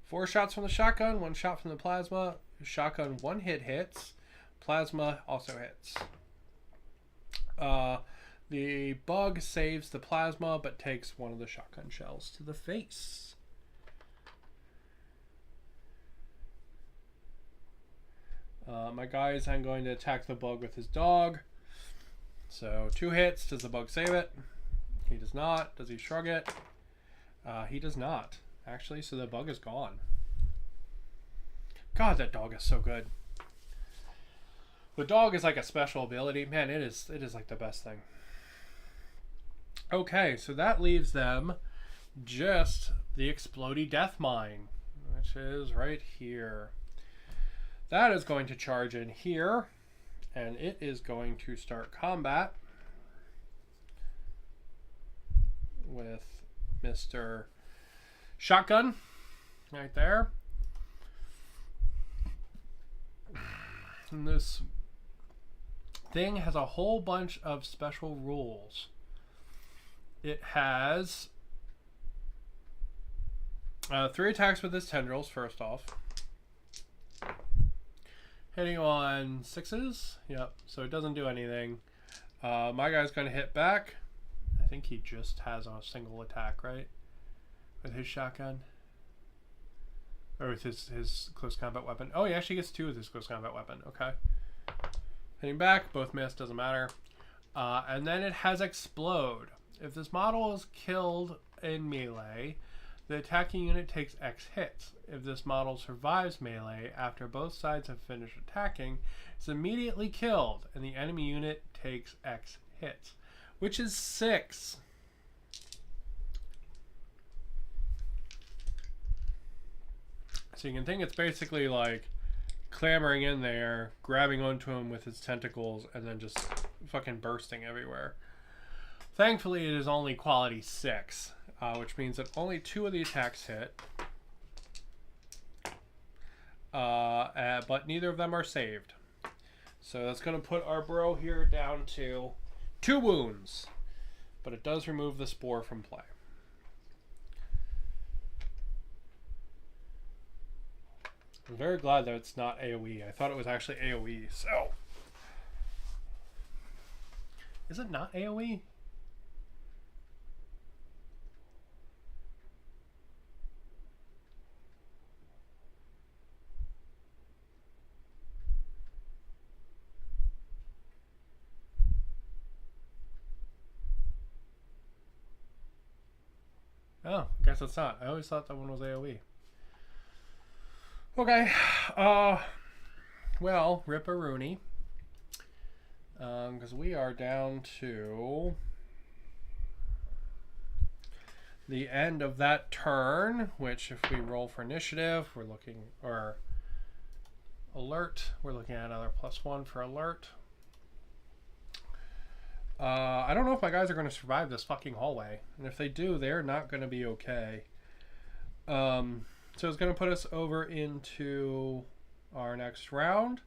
4 shots from the shotgun, 1 shot from the plasma. Shotgun 1 hit hits. Plasma also hits. The bug saves the plasma, but takes 1 of the shotgun shells to the face. My guy is then going to attack the bug with his dog. So 2 hits. Does the bug save it? He does not. Does he shrug it? He does not, actually, so the bug is gone. God, that dog is so good. The dog is like a special ability. Man, it is like the best thing. Okay, so that leaves them just the explodey death mine, which is right here. That is going to charge in here, and it is going to start combat with Mr. Shotgun right there. And this thing has a whole bunch of special rules. It has 3 attacks with his tendrils, first off. Hitting on 6s. Yep, so it doesn't do anything. My guy's going to hit back. I think he just has a single attack, right? With his shotgun. Or with his close combat weapon. Oh, he actually gets 2 with his close combat weapon. Okay. Hitting back, both miss, doesn't matter. And then it has explode. If this model is killed in melee, the attacking unit takes X hits. If this model survives melee after both sides have finished attacking, it's immediately killed, and the enemy unit takes X hits, which is 6. So you can think it's basically like clambering in there, grabbing onto him with his tentacles, and then just fucking bursting everywhere. Thankfully, it is only quality 6, which means that only 2 of the attacks hit. but neither of them are saved. So that's going to put our bro here down to 2 wounds. But it does remove the spore from play. I'm very glad that it's not AoE. I thought it was actually AoE, so... Is it not AoE? Oh, guess it's not. I always thought that one was AoE. Okay. Well, Ripperoonie. Because we are down to the end of that turn, which if we roll for initiative, we're looking, or alert, we're looking at another +1 for alert. I don't know if my guys are going to survive this fucking hallway. And if they do, they're not going to be okay. So it's going to put us over into our next round.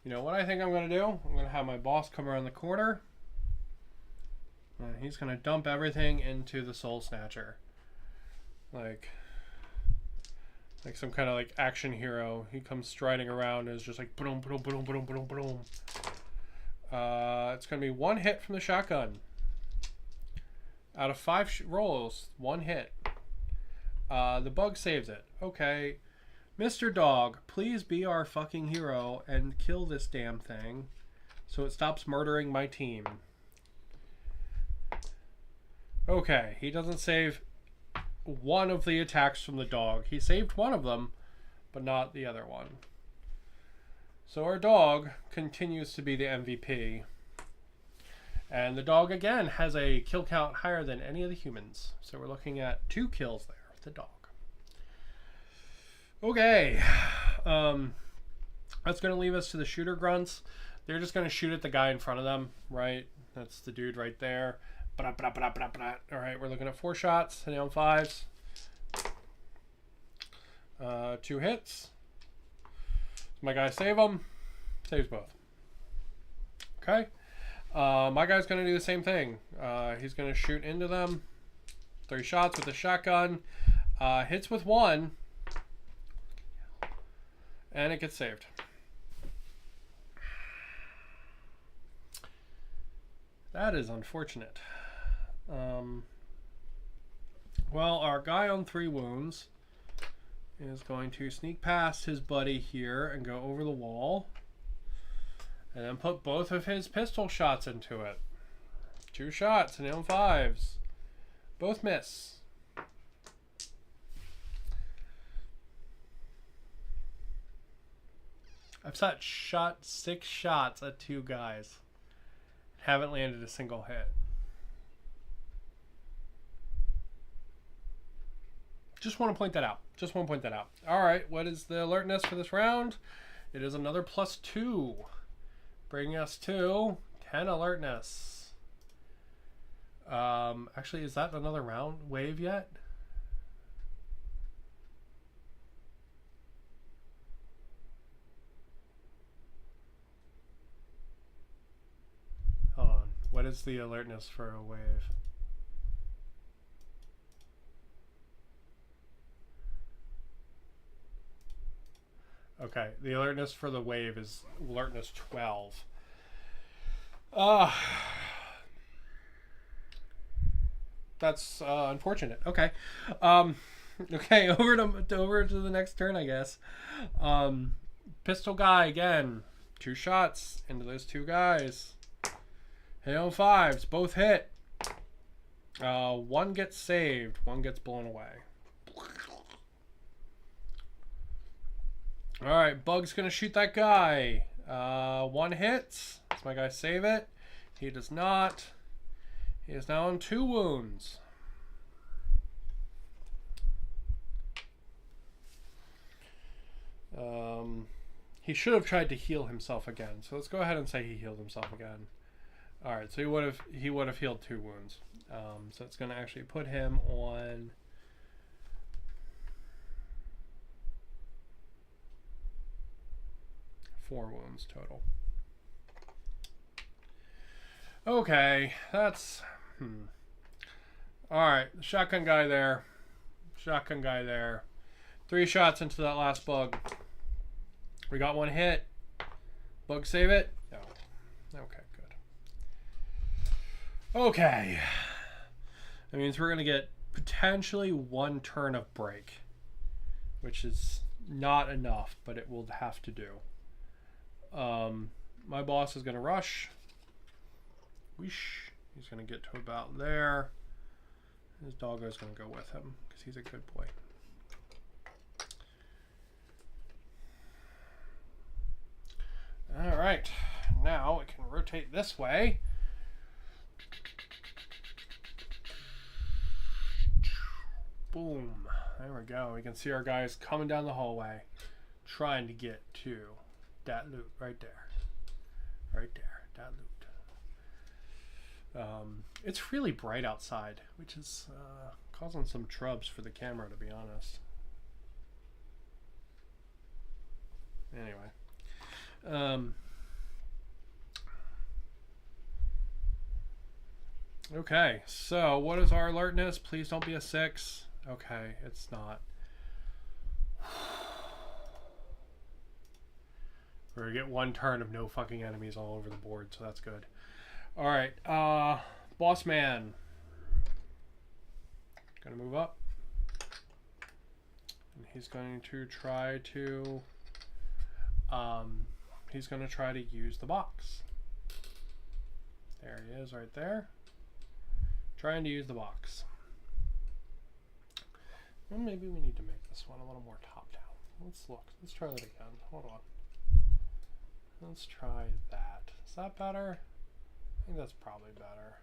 You know what I think I'm going to do? I'm going to have my boss come around the corner. And he's going to dump everything into the Soul Snatcher. Like some kind of like action hero. He comes striding around and is just like boom, boom, boom, boom, boom, boom. It's going to be 1 hit from the shotgun. Out of 5 rolls, 1 hit. The bug saves it. Okay. Mr. Dog, please be our fucking hero and kill this damn thing so it stops murdering my team. Okay, he doesn't save one of the attacks from the dog. He saved one of them, but not the other one. So our dog continues to be the MVP. And the dog, again, has a kill count higher than any of the humans. So we're looking at 2 kills there with the dog. Okay. That's going to leave us to the shooter grunts. They're just going to shoot at the guy in front of them, right? That's the dude right there. All right, we're looking at 4 shots, hitting on 5s. 2 hits. My guy save them. Saves both. Okay. My guy's going to do the same thing. He's going to shoot into them. 3 shots with a shotgun. Hits with 1. And it gets saved. That is unfortunate. Well, our guy on 3 wounds is going to sneak past his buddy here and go over the wall. And then put both of his pistol shots into it. 2 shots and on 5s. Both miss. I've shot 6 shots at 2 guys. Haven't landed a single hit. Just want to point that out. All right, what is the alertness for this round? It is another +2. Bringing us to 10 alertness. Actually, is that another round wave yet? Hold on. What is the alertness for a wave? Okay, the alertness for the wave is alertness 12. That's unfortunate. Okay. Okay, over to the next turn, I guess. Pistol guy again. 2 shots into those 2 guys. Hit on 5s, both hit. 1 gets saved, 1 gets blown away. Alright, Bug's gonna shoot that guy. 1 hits. Does my guy save it? He does not. He is now on 2 wounds. He should have tried to heal himself again. So let's go ahead and say he healed himself again. All right, so he would have healed 2 wounds. So it's going to actually put him on 4 wounds total. Okay, that's all right. Shotgun guy there. Shotgun guy there. 3 shots into that last bug. We got 1 hit. Bug save it? No. Okay, good. Okay. That means we're going to get potentially 1 turn of break, which is not enough, but it will have to do. My boss is going to rush. Whoosh. He's going to get to about there. His doggo is going to go with him because he's a good boy. All right. Now we can rotate this way. Boom. There we go. We can see our guys coming down the hallway trying to get to that loot right there. Right there. That loot. It's really bright outside, which is causing some trubs for the camera, to be honest. Anyway. Okay, so what is our alertness? Please don't be a 6. Okay, it's not. We're gonna get 1 turn of no fucking enemies all over the board, so that's good. Alright, boss man. Gonna move up. And he's going to try to use the box. There he is right there. Trying to use the box. Well, maybe we need to make this one a little more top down. Let's look. Let's try that again. Hold on. Let's try that. Is that better? I think that's probably better.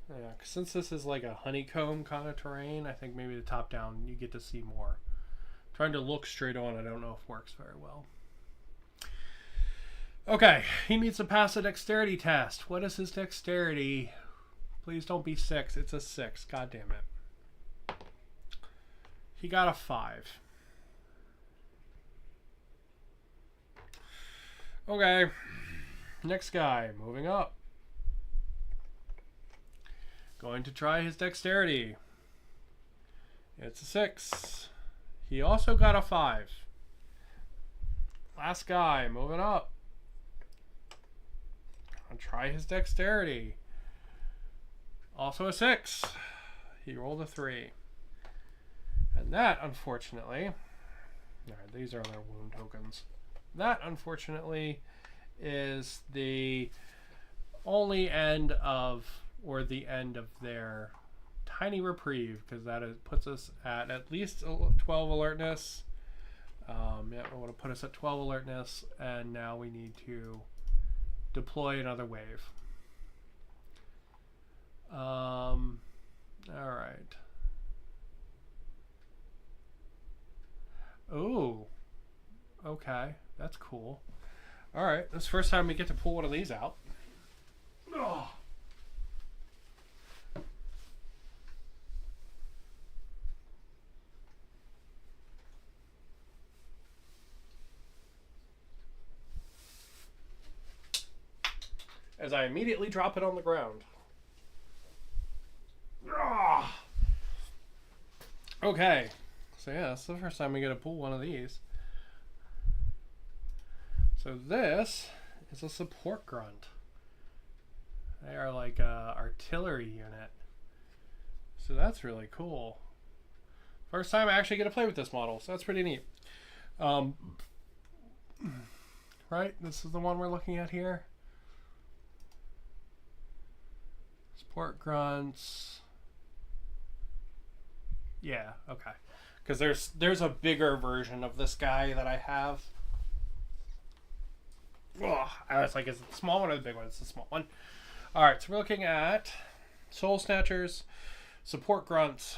Yeah, since this is like a honeycomb kind of terrain, I think maybe the top down you get to see more. Trying to look straight on, I don't know if works very well. Okay, he needs to pass a dexterity test. What is his dexterity? Please don't be 6. It's a 6. God damn it. He got a 5. Okay. Next guy, moving up. Going to try his dexterity. It's a 6. He also got a 5. Last guy, moving up. Gonna try his dexterity. Also a 6. He rolled a 3. And that, unfortunately... Alright, these are their wound tokens. That, unfortunately, is the only end of, or the end of their tiny reprieve, because that puts us at least 12 alertness. Yeah, I want to put us at 12 alertness, and now we need to deploy another wave. All right. Oh, okay, that's cool. All right, this is the first time we get to pull one of these out. Oh. As I immediately drop it on the ground. Oh. Okay, so yeah, this is the first time we get to pull one of these. So this is a support grunt. They are like a artillery unit. So that's really cool. First time I actually get to play with this model, so that's pretty neat. Right, this is the one we're looking at here. Support grunts. Yeah, okay. Because there's a bigger version of this guy that I have. Oh, I was like, is it the small one or the big one? It's the small one. All right, so we're looking at Soul Snatchers, Support Grunts,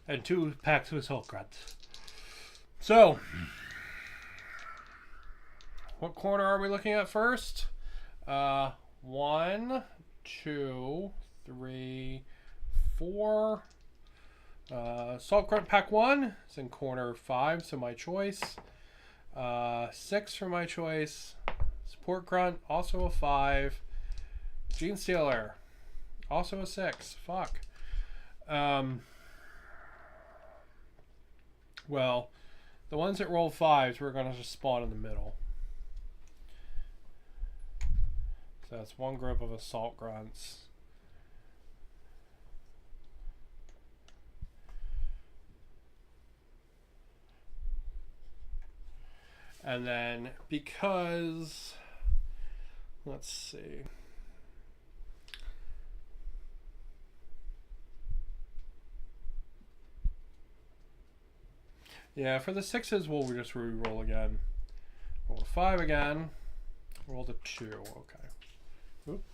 and 2 packs with Soul Grunts. So, what corner are we looking at first? 1, 2, 3, 4. Assault Grunt Pack 1 is in corner 5, so my choice. 6 for my choice. Support Grunt, also a 5. Gene Stealer, also a 6. Fuck. Well, the ones that roll 5s, we're going to just spawn in the middle. So that's one group of Assault Grunts. And then because, let's see. Yeah, for the 6s, we'll just re-roll again. Roll the 5 again. Roll the 2. Okay. Oop.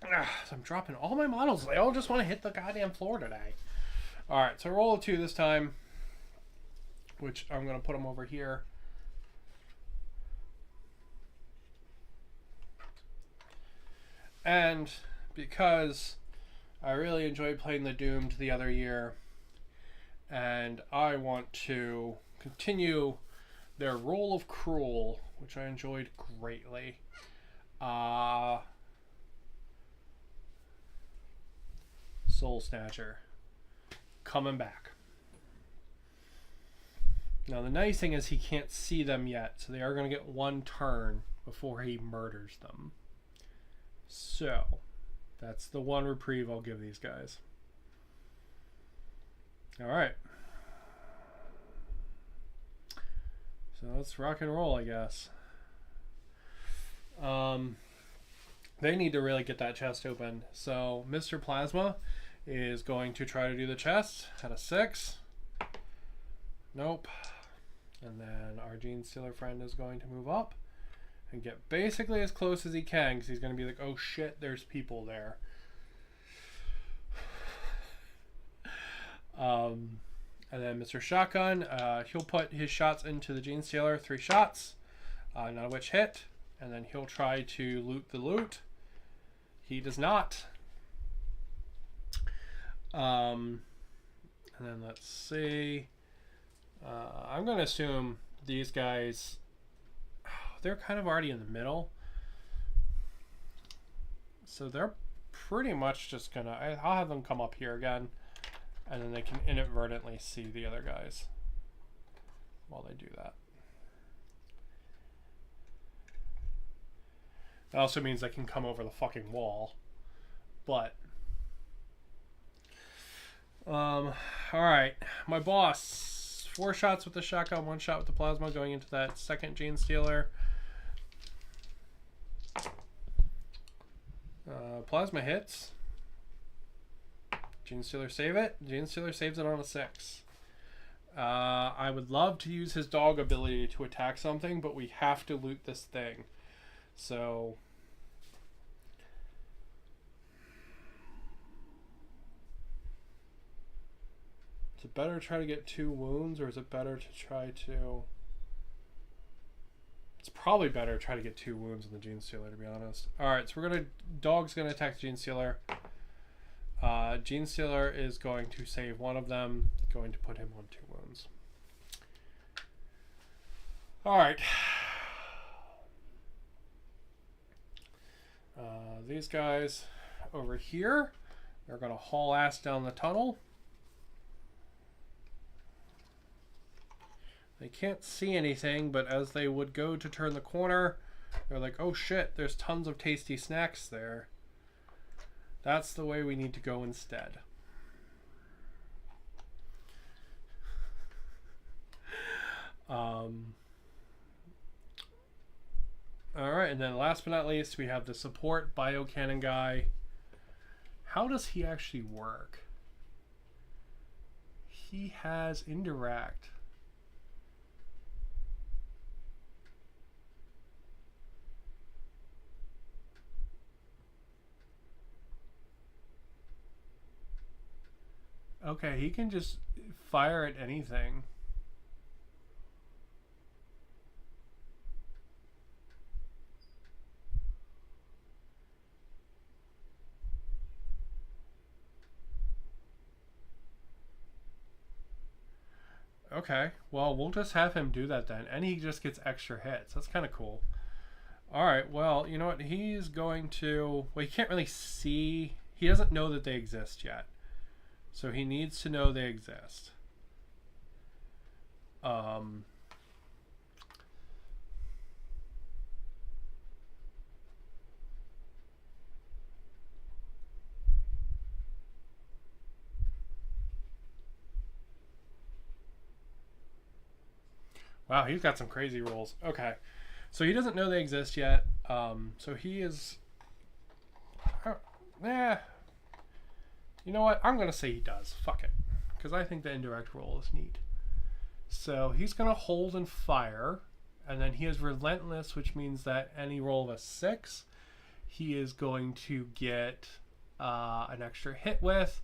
So I'm dropping all my models. They all just want to hit the goddamn floor today. Alright, so roll a 2 this time. Which I'm going to put them over here. And because I really enjoyed playing the Doomed the other year, and I want to continue their Role of Cruel, which I enjoyed greatly. Soul Snatcher coming back. Now the nice thing is he can't see them yet, so they are going to get one turn before he murders them. So that's the one reprieve I'll give these guys. Alright. So let's rock and roll, I guess. They need to really get that chest open. So Mr. Plasma is going to try to do the chest at a 6. Nope. And then our Gene Stealer friend is going to move up and get basically as close as he can, because he's going to be like, oh shit, there's people there. And then Mr. Shotgun, he'll put his shots into the Gene Stealer, 3 shots, none of which hit, and then he'll try to loot the loot. He does not. And then let's see. I'm going to assume these guys, they're kind of already in the middle. So they're pretty much just going to, I'll have them come up here again. And then they can inadvertently see the other guys while they do that. That also means they can come over the fucking wall. But alright. My boss. 4 shots with the shotgun, 1 shot with the plasma going into that second Gene Stealer. Plasma hits. Gene Stealer save it. Gene Stealer saves it on a 6. I would love to use his dog ability to attack something, but we have to loot this thing. So is it better to try to get 2 wounds, or is it better to try to... It's probably better to try to get 2 wounds in the Gene Stealer, to be honest. Alright, so we're gonna... Dog's gonna attack the Gene Stealer. Gene Stealer is going to save one of them, going to put him on 2 wounds. Alright. These guys over here, they're going to haul ass down the tunnel. They can't see anything, but as they would go to turn the corner, they're like, oh shit, there's tons of tasty snacks there. That's the way we need to go instead. Alright, and then last but not least, we have the support biocannon guy. How does he actually work? He has indirect. Okay, he can just fire at anything. Okay, well, we'll just have him do that then. And he just gets extra hits. That's kind of cool. Alright, well, you know what? He's going to... Well, he can't really see... He doesn't know that they exist yet. So he needs to know they exist. Wow, he's got some crazy rules. Okay. So he doesn't know they exist yet. So he is... You know what? I'm going to say he does. Fuck it. Because I think the indirect roll is neat. So he's going to hold and fire. And then he is relentless, which means that any roll of a 6, he is going to get an extra hit with.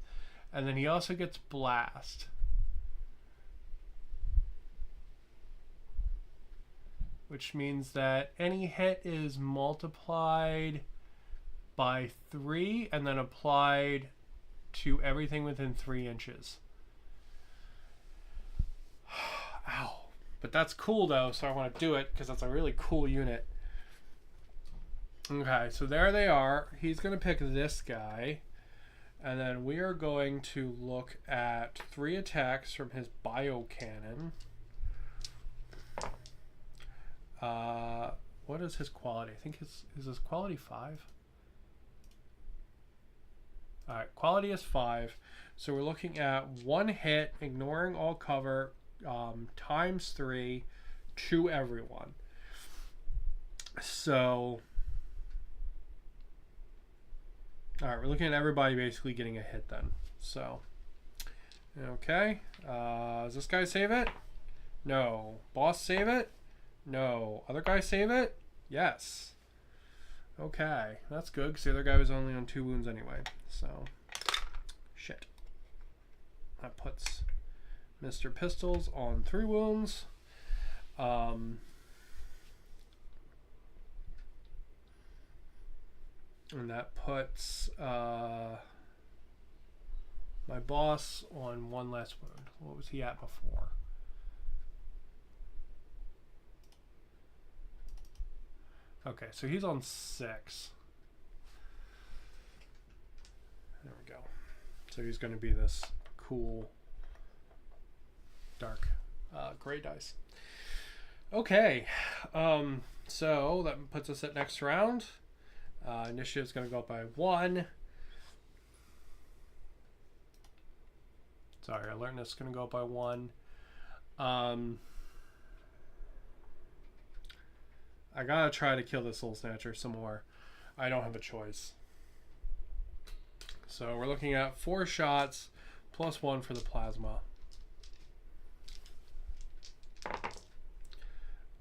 And then he also gets blast. Which means that any hit is multiplied by 3 and then applied to everything within 3 inches. Ow. But that's cool though, so I want to do it because that's a really cool unit. Okay, so there they are. He's going to pick this guy. And then we are going to look at 3 attacks from his bio cannon. What is his quality? I think is his quality 5? Alright, quality is 5. So we're looking at 1 hit, ignoring all cover, times 3 to everyone. So, alright, we're looking at everybody basically getting a hit then. So, okay. Does this guy save it? No. Boss save it? No. Other guy save it? Yes. Okay. That's good because the other guy was only on 2 wounds anyway. So, shit. That puts Mr. Pistols on 3 wounds. And that puts my boss on 1 less wound. What was he at before? Okay, so he's on 6. There we go. So he's going to be this cool dark gray dice. Okay, so that puts us at next round. Initiative's going to go up by 1. Sorry, alertness is going to go up by 1. I gotta try to kill this Soul Snatcher some more. I don't have a choice. So we're looking at 4 shots plus 1 for the plasma.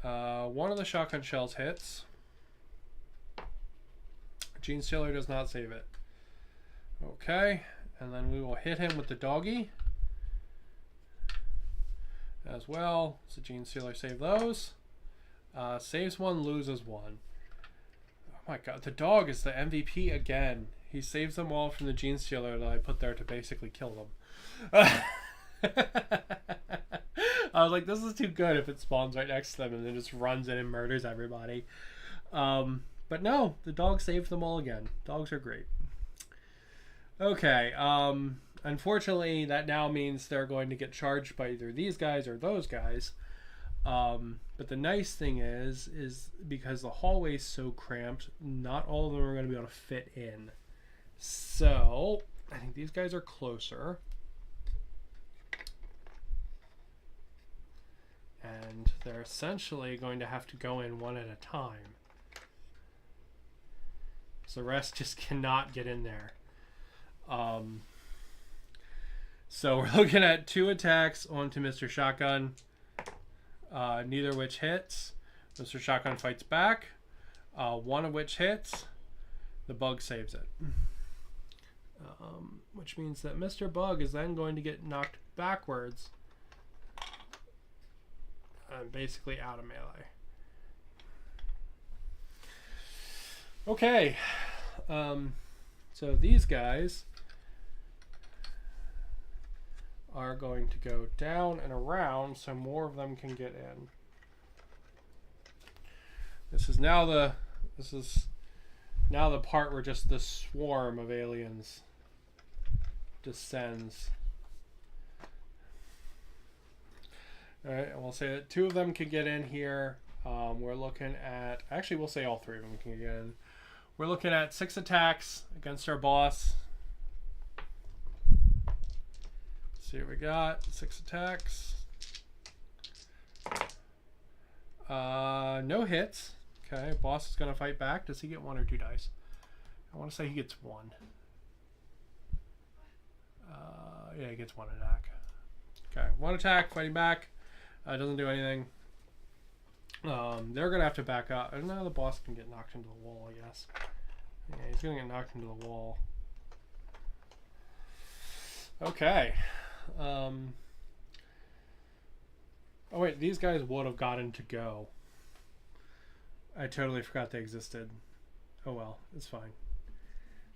One of the shotgun shells hits. Gene Stealer does not save it. Okay, and then we will hit him with the doggy as well. So Gene Stealer save those. Saves 1, loses 1. Oh my god, the dog is the MVP again. He saves them all from the Gene Stealer that I put there to basically kill them. I was like, this is too good if it spawns right next to them and then just runs in and murders everybody. But no, the dog saved them all again. Dogs are great. Okay, unfortunately, that now means they're going to get charged by either these guys or those guys. But the nice thing is because the hallway is so cramped, not all of them are going to be able to fit in. So, I think these guys are closer. And they're essentially going to have to go in one at a time. So the rest just cannot get in there. So we're looking at 2 attacks onto Mr. Shotgun. Neither of which hits. Mr. Shotgun fights back. One of which hits. The bug saves it. Which means that Mr. Bug is then going to get knocked backwards and basically out of melee. Okay, so these guys are going to go down and around so more of them can get in. This is now the part where just the swarm of aliens descends. Alright, and we'll say that 2 of them can get in here. We're looking at, actually we'll say all 3 of them can get in. We're looking at 6 attacks against our boss. Let's see what we got. 6 attacks. No hits. Okay, boss is going to fight back. Does he get 1 or 2 dice? I want to say he gets 1. Yeah, he gets 1 attack. Okay, 1 attack, fighting back. Doesn't do anything. They're going to have to back up. And now the boss can get knocked into the wall, I guess. Yeah, he's going to get knocked into the wall. Okay. Oh, wait, these guys would have gotten to go. I totally forgot they existed. Oh well, it's fine.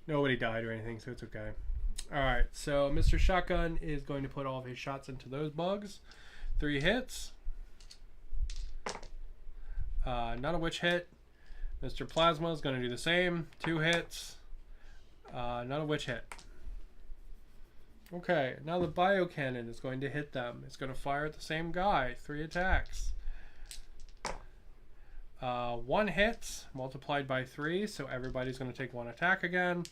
Nobody died or anything, so it's okay. Alright, so Mr. Shotgun is going to put all of his shots into those bugs. 3 hits. None of which hit. Mr. Plasma is going to do the same. 2 hits. None of which hit. Okay, now the bio cannon is going to hit them. It's going to fire at the same guy. 3 attacks. 1 hit multiplied by 3, so everybody's going to take 1 attack again.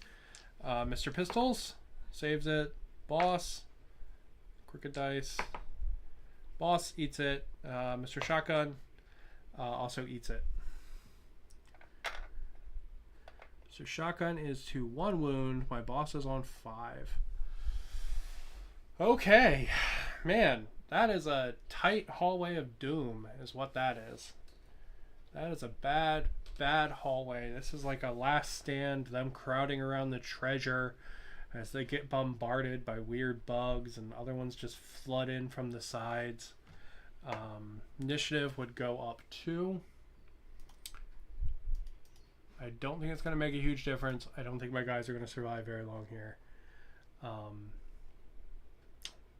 Mr. Pistols saves it. Boss, crooked dice. Boss eats it. Mr. Shotgun also eats it. So Shotgun is to 1 wound. My boss is on 5. Okay, man, that is a tight hallway of doom, is what that is. That is a bad, bad hallway. This is like a last stand, them crowding around the treasure as they get bombarded by weird bugs and other ones just flood in from the sides. Initiative would go up 2. I don't think it's going to make a huge difference. I don't think my guys are going to survive very long here.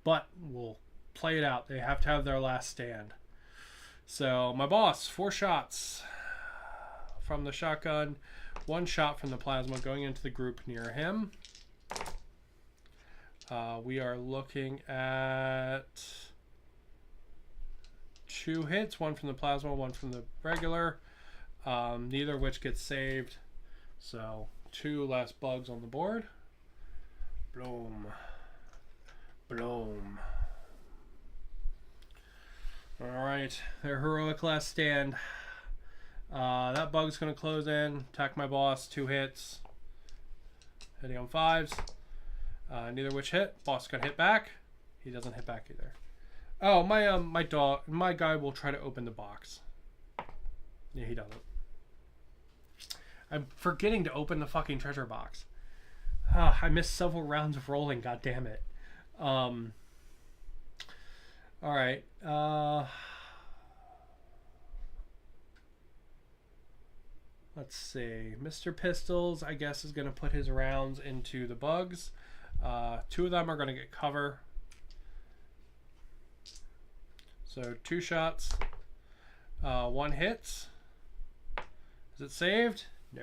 But we'll play it out. They have to have their last stand. So my boss, 4 shots from the shotgun, 1 shot from the plasma going into the group near him. We are looking at 2 hits, 1 from the plasma, 1 from the regular, neither of which gets saved. So 2 less bugs on the board. Bloom. Bloom. Alright, their heroic last stand. That bug's going to close in, attack my boss, 2 hits. Hitting on 5s. Neither which hit. Boss going to hit back. He doesn't hit back either. Oh, my guy will try to open the box. Yeah, he doesn't. I'm forgetting to open the fucking treasure box. I missed several rounds of rolling, god damn it. Alright. Let's see. Mr. Pistols, I guess, is going to put his rounds into the bugs. 2 of them are going to get cover. So 2 shots. 1 hits. Is it saved? No.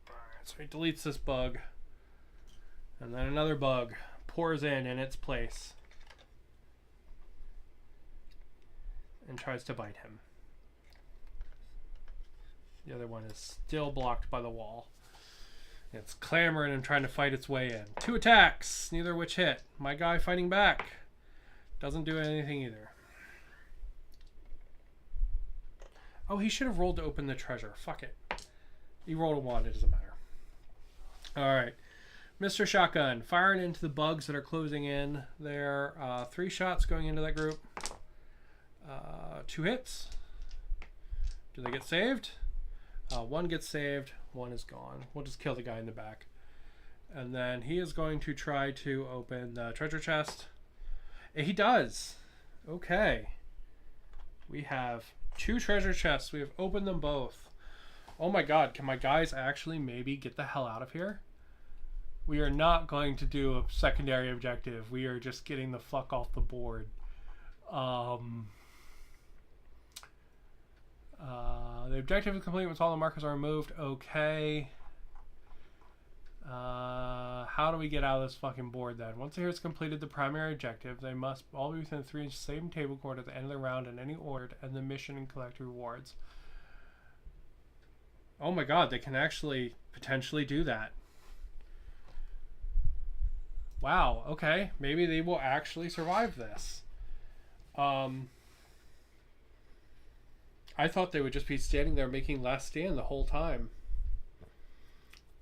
Alright, so he deletes this bug. And then another bug pours in its place. And tries to bite him. The other one is still blocked by the wall. It's clamoring and trying to fight its way in. 2 attacks, neither of which hit. My guy fighting back. Doesn't do anything either. Oh, he should have rolled to open the treasure. Fuck it. He rolled a 1, it doesn't matter. Alright. Mr. Shotgun, firing into the bugs that are closing in. There are 3 shots going into that group. 2 hits. Do they get saved? 1 gets saved. 1 is gone. We'll just kill the guy in the back. And then he is going to try to open the treasure chest. And he does. Okay. We have 2 treasure chests. We have opened them both. Oh my god, can my guys actually maybe get the hell out of here? We are not going to do a secondary objective. We are just getting the fuck off the board. The objective is complete once all the markers are removed. Okay. How do we get out of this fucking board then? Once the hero's completed the primary objective, they must all be within 3 inches same table cord at the end of the round in any order to end the mission and collect rewards. Oh my god, they can actually potentially do that. Wow, okay. Maybe they will actually survive this. I thought they would just be standing there making last stand the whole time.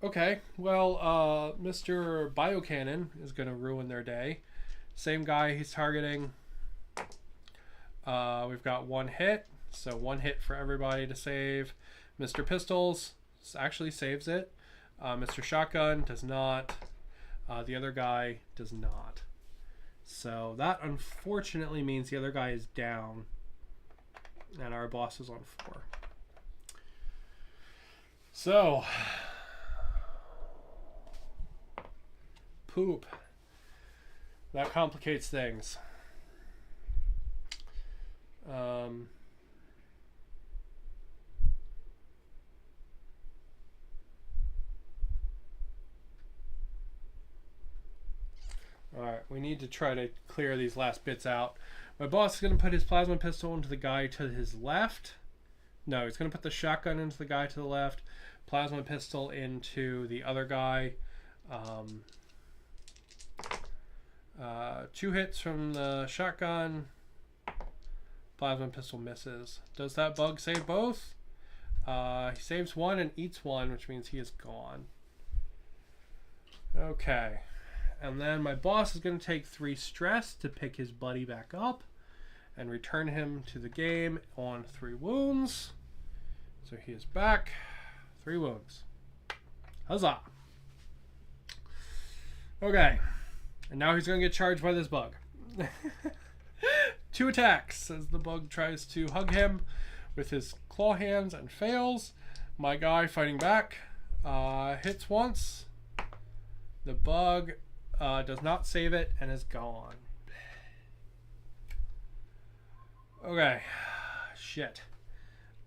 Okay, well, Mr. Biocannon is going to ruin their day. Same guy he's targeting. We've got 1 hit, so 1 hit for everybody to save. Mr. Pistols actually saves it. Mr. Shotgun does not. The other guy does not. So that unfortunately means the other guy is down. And our boss is on 4. So, poop. That complicates things. Alright, we need to try to clear these last bits out. My boss is going to put his plasma pistol into the guy to his left. No, he's going to put the shotgun into the guy to the left. Plasma pistol into the other guy. 2 hits from the shotgun. Plasma pistol misses. Does that bug save both? He saves 1 and eats 1, which means he is gone. Okay. And then my boss is going to take 3 stress to pick his buddy back up and return him to the game on 3 wounds. So he is back. 3 wounds. Huzzah. Okay. And now he's going to get charged by this bug. 2 attacks as the bug tries to hug him with his claw hands and fails. My guy fighting back hits once. The bug does not save it and is gone. Okay. Shit.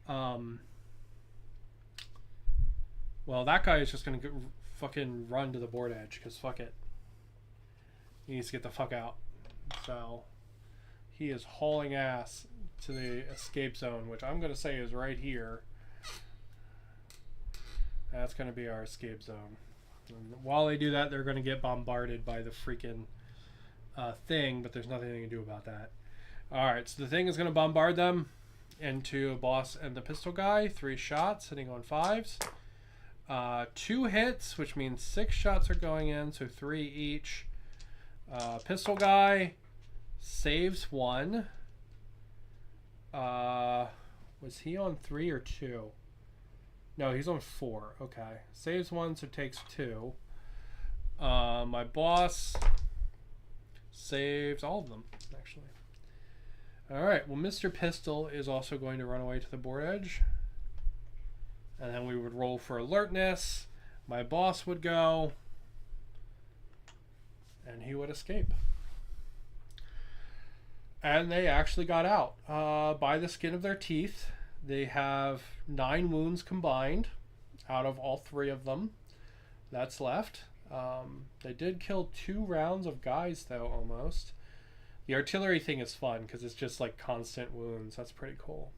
Well, that guy is just going to fucking run to the board edge because fuck it. He needs to get the fuck out. So he is hauling ass to the escape zone, which I'm going to say is right here. That's going to be our escape zone. And while they do that, they're going to get bombarded by the freaking thing, but there's nothing they can do about that. Alright, so the thing is going to bombard them into a boss and the pistol guy. 3 shots, hitting on 5s. 2 hits, which means 6 shots are going in, so 3 each. Pistol guy saves 1. Was he on 3 or 2? No, he's on 4. Okay. Saves 1, so takes 2. My boss saves all of them, actually. Alright, well, Mr. Pistol is also going to run away to the board edge. And then we would roll for alertness. My boss would go. And he would escape. And they actually got out by the skin of their teeth. They have 9 wounds combined out of all 3 of them that's left. They did kill 2 rounds of guys, though, almost. The artillery thing is fun because it's just like constant wounds. That's pretty cool.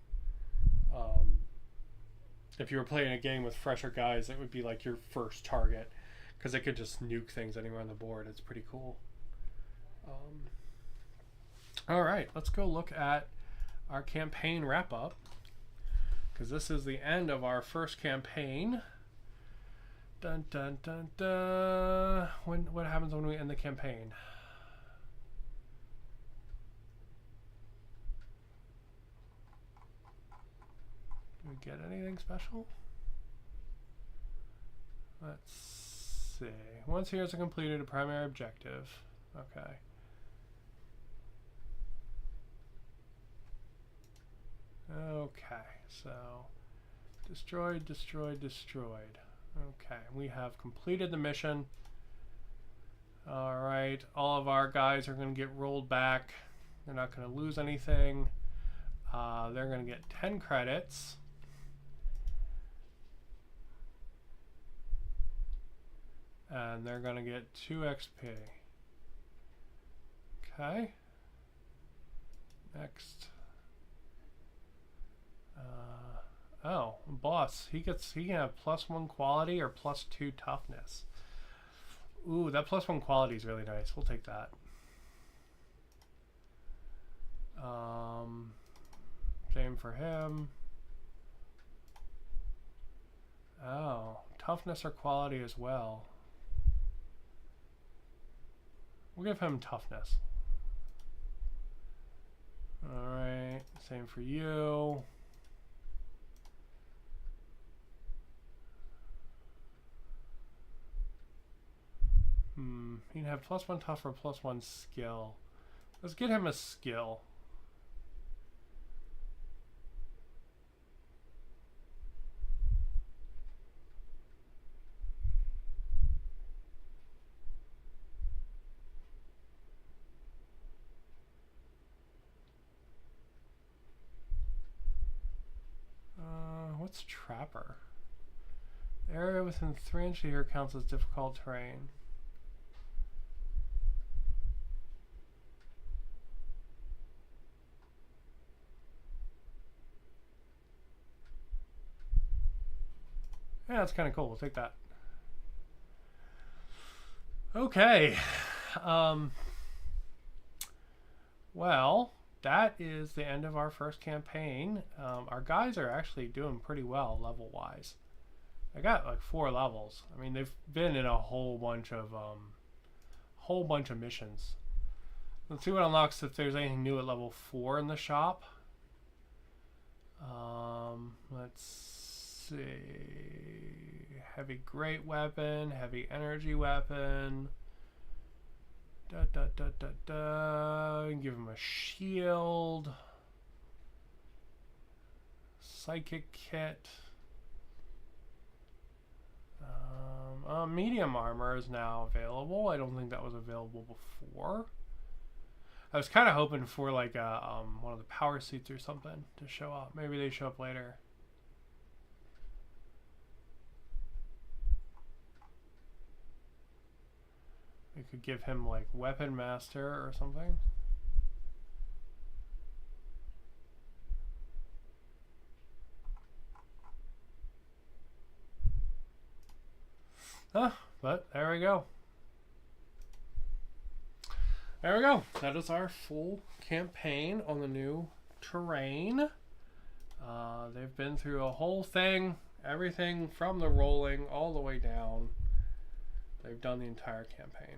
If you were playing a game with fresher guys, it would be like your first target because it could just nuke things anywhere on the board. It's pretty cool. All right, let's go look at our campaign wrap up because this is the end of our first campaign. Dun dun dun dun. What happens when we end the campaign? Do we get anything special? Let's see. Once heroes are completed a primary objective. Okay. Okay, so destroyed, destroyed, destroyed. Okay, we have completed the mission. Alright, all of our guys are going to get rolled back. They're not going to lose anything. They're going to get 10 credits. And they're going to get 2 XP. Okay. Next. Oh, boss. He can have +1 quality or +2 toughness. Ooh, that +1 quality is really nice. We'll take that. Same for him. Oh, toughness or quality as well. We'll give him toughness. Alright, same for you. He'd have +1 tough or +1 skill. Let's get him a skill. What's Trapper? The area within 3 inches here counts as difficult terrain. Yeah, that's kind of cool. We'll take that. Okay. Well, that is the end of our first campaign. Our guys are actually doing pretty well level-wise. I got like 4 levels. I mean, they've been in a whole bunch of missions. Let's see what unlocks if there's anything new at level 4 in the shop. Let's see. Heavy great weapon, heavy energy weapon. Give him a shield. Psychic kit. Medium armor is now available. I don't think that was available before. I was kind of hoping for like a, one of the power suits or something to show up. Maybe they show up later. We could give him like Weapon Master or something. But there we go. There we go. That is our full campaign on the new terrain. They've been through a whole thing. Everything from the rolling all the way down. They've done the entire campaign.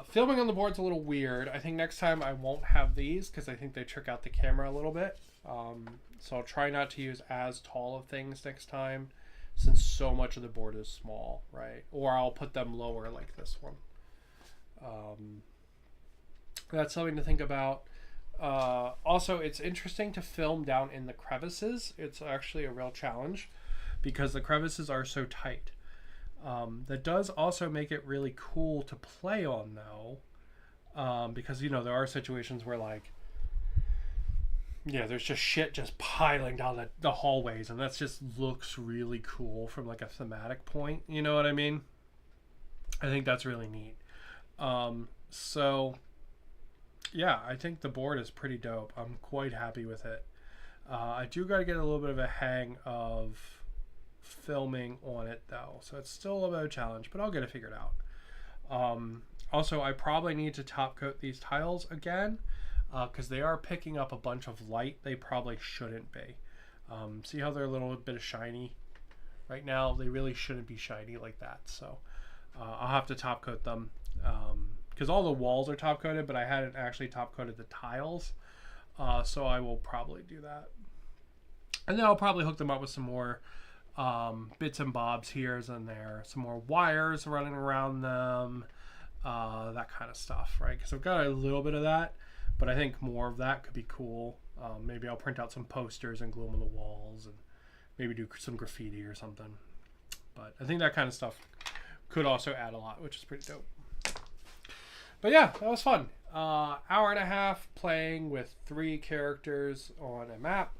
Filming on the board's a little weird. I think next time I won't have these because I think they trick out the camera a little bit. So I'll try not to use as tall of things next time since so much of the board is small, right? Or I'll put them lower like this one. That's something to think about. Also, it's interesting to film down in the crevices. It's actually a real challenge because the crevices are so tight. That does also make it really cool to play on though, because you know there are situations where like, yeah, there's just shit just piling down the hallways, and that just looks really cool from like a thematic point. You know what I mean? I think that's really neat. So yeah, I think the board is pretty dope. I'm quite happy with it. I do got to get a little bit of a hang of filming on it though, so it's still a little bit of a challenge, but I'll get it figured out. Also, I probably need to top coat these tiles again because they are picking up a bunch of light they probably shouldn't be. See how they're a little bit of shiny right now? They really shouldn't be shiny like that, so I'll have to top coat them because all the walls are top coated, but I hadn't actually top coated the tiles, so I will probably do that. And then I'll probably hook them up with some more bits and bobs here and there, some more wires running around them, that kind of stuff, right? Because I've got a little bit of that, but I think more of that could be cool. Maybe I'll print out some posters and glue them on the walls, and maybe do some graffiti or something. But I think that kind of stuff could also add a lot, which is pretty dope. But yeah, that was fun. Hour and a half playing with 3 characters on a map.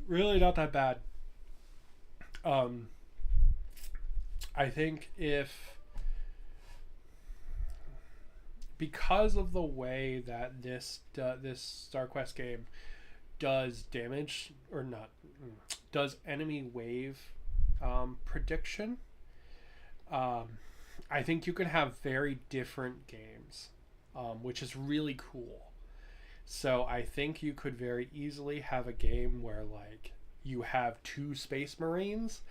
Really not that bad. I think because of the way that this StarQuest game does damage, or not, does enemy wave prediction, I think you can have very different games, which is really cool. So I think you could very easily have a game where like you have 2 Space Marines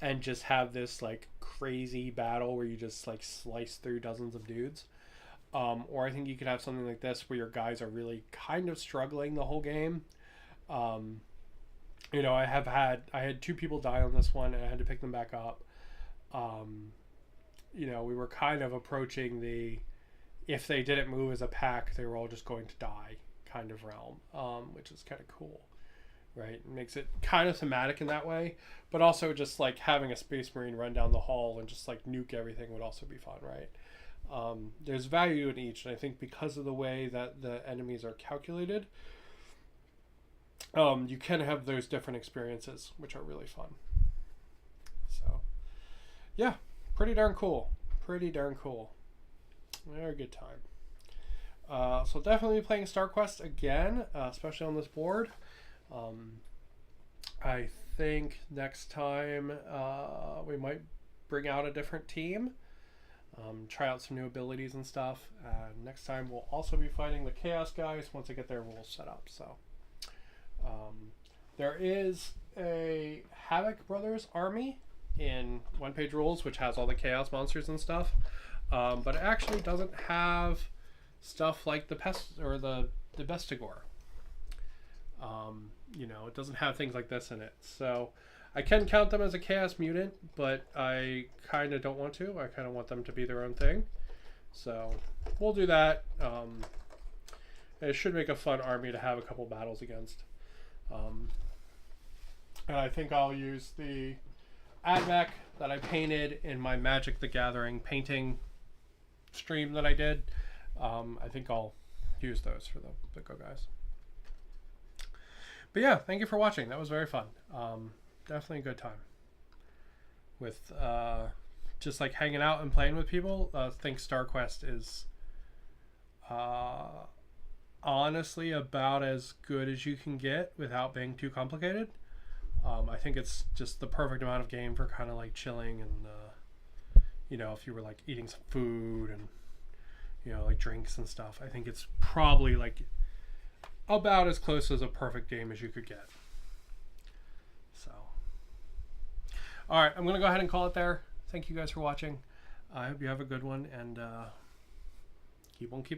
and just have this like crazy battle where you just like slice through dozens of dudes. Or I think you could have something like this where your guys are really kind of struggling the whole game. You know, I had 2 people die on this one and I had to pick them back up. You know, we were kind of approaching if they didn't move as a pack, they were all just going to die kind of realm, which is kind of cool, right? It makes it kind of thematic in that way, but also just like having a Space Marine run down the hall and just like nuke everything would also be fun, right? There's value in each, and I think because of the way that the enemies are calculated, you can have those different experiences, which are really fun. So yeah, pretty darn cool. Very good time. So definitely playing StarQuest again, especially on this board. I think next time we might bring out a different team, try out some new abilities and stuff. Next time we'll also be fighting the Chaos guys once I get their rules set up. So there is a Havoc Brothers army in one-page rules, which has all the Chaos monsters and stuff, but it actually doesn't have stuff like the Pest or the Bestigor. You know, it doesn't have things like this in it. So I can count them as a Chaos mutant, but I kind of don't want to. I kind of want them to be their own thing. So we'll do that. It should make a fun army to have a couple battles against. And I think I'll use the AdMech that I painted in my Magic the Gathering painting stream that I did. I think I'll use those for the Go guys. But yeah, thank you for watching. That was very fun. Definitely a good time with just like hanging out and playing with people. I think StarQuest is honestly about as good as you can get without being too complicated. I think it's just the perfect amount of game for kind of like chilling and you know, if you were like eating some food and, you know, like drinks and stuff. I think it's probably like about as close as a perfect game as you could get. So all right, I'm gonna go ahead and call it there. Thank you guys for watching. I hope you have a good one, and keep on keeping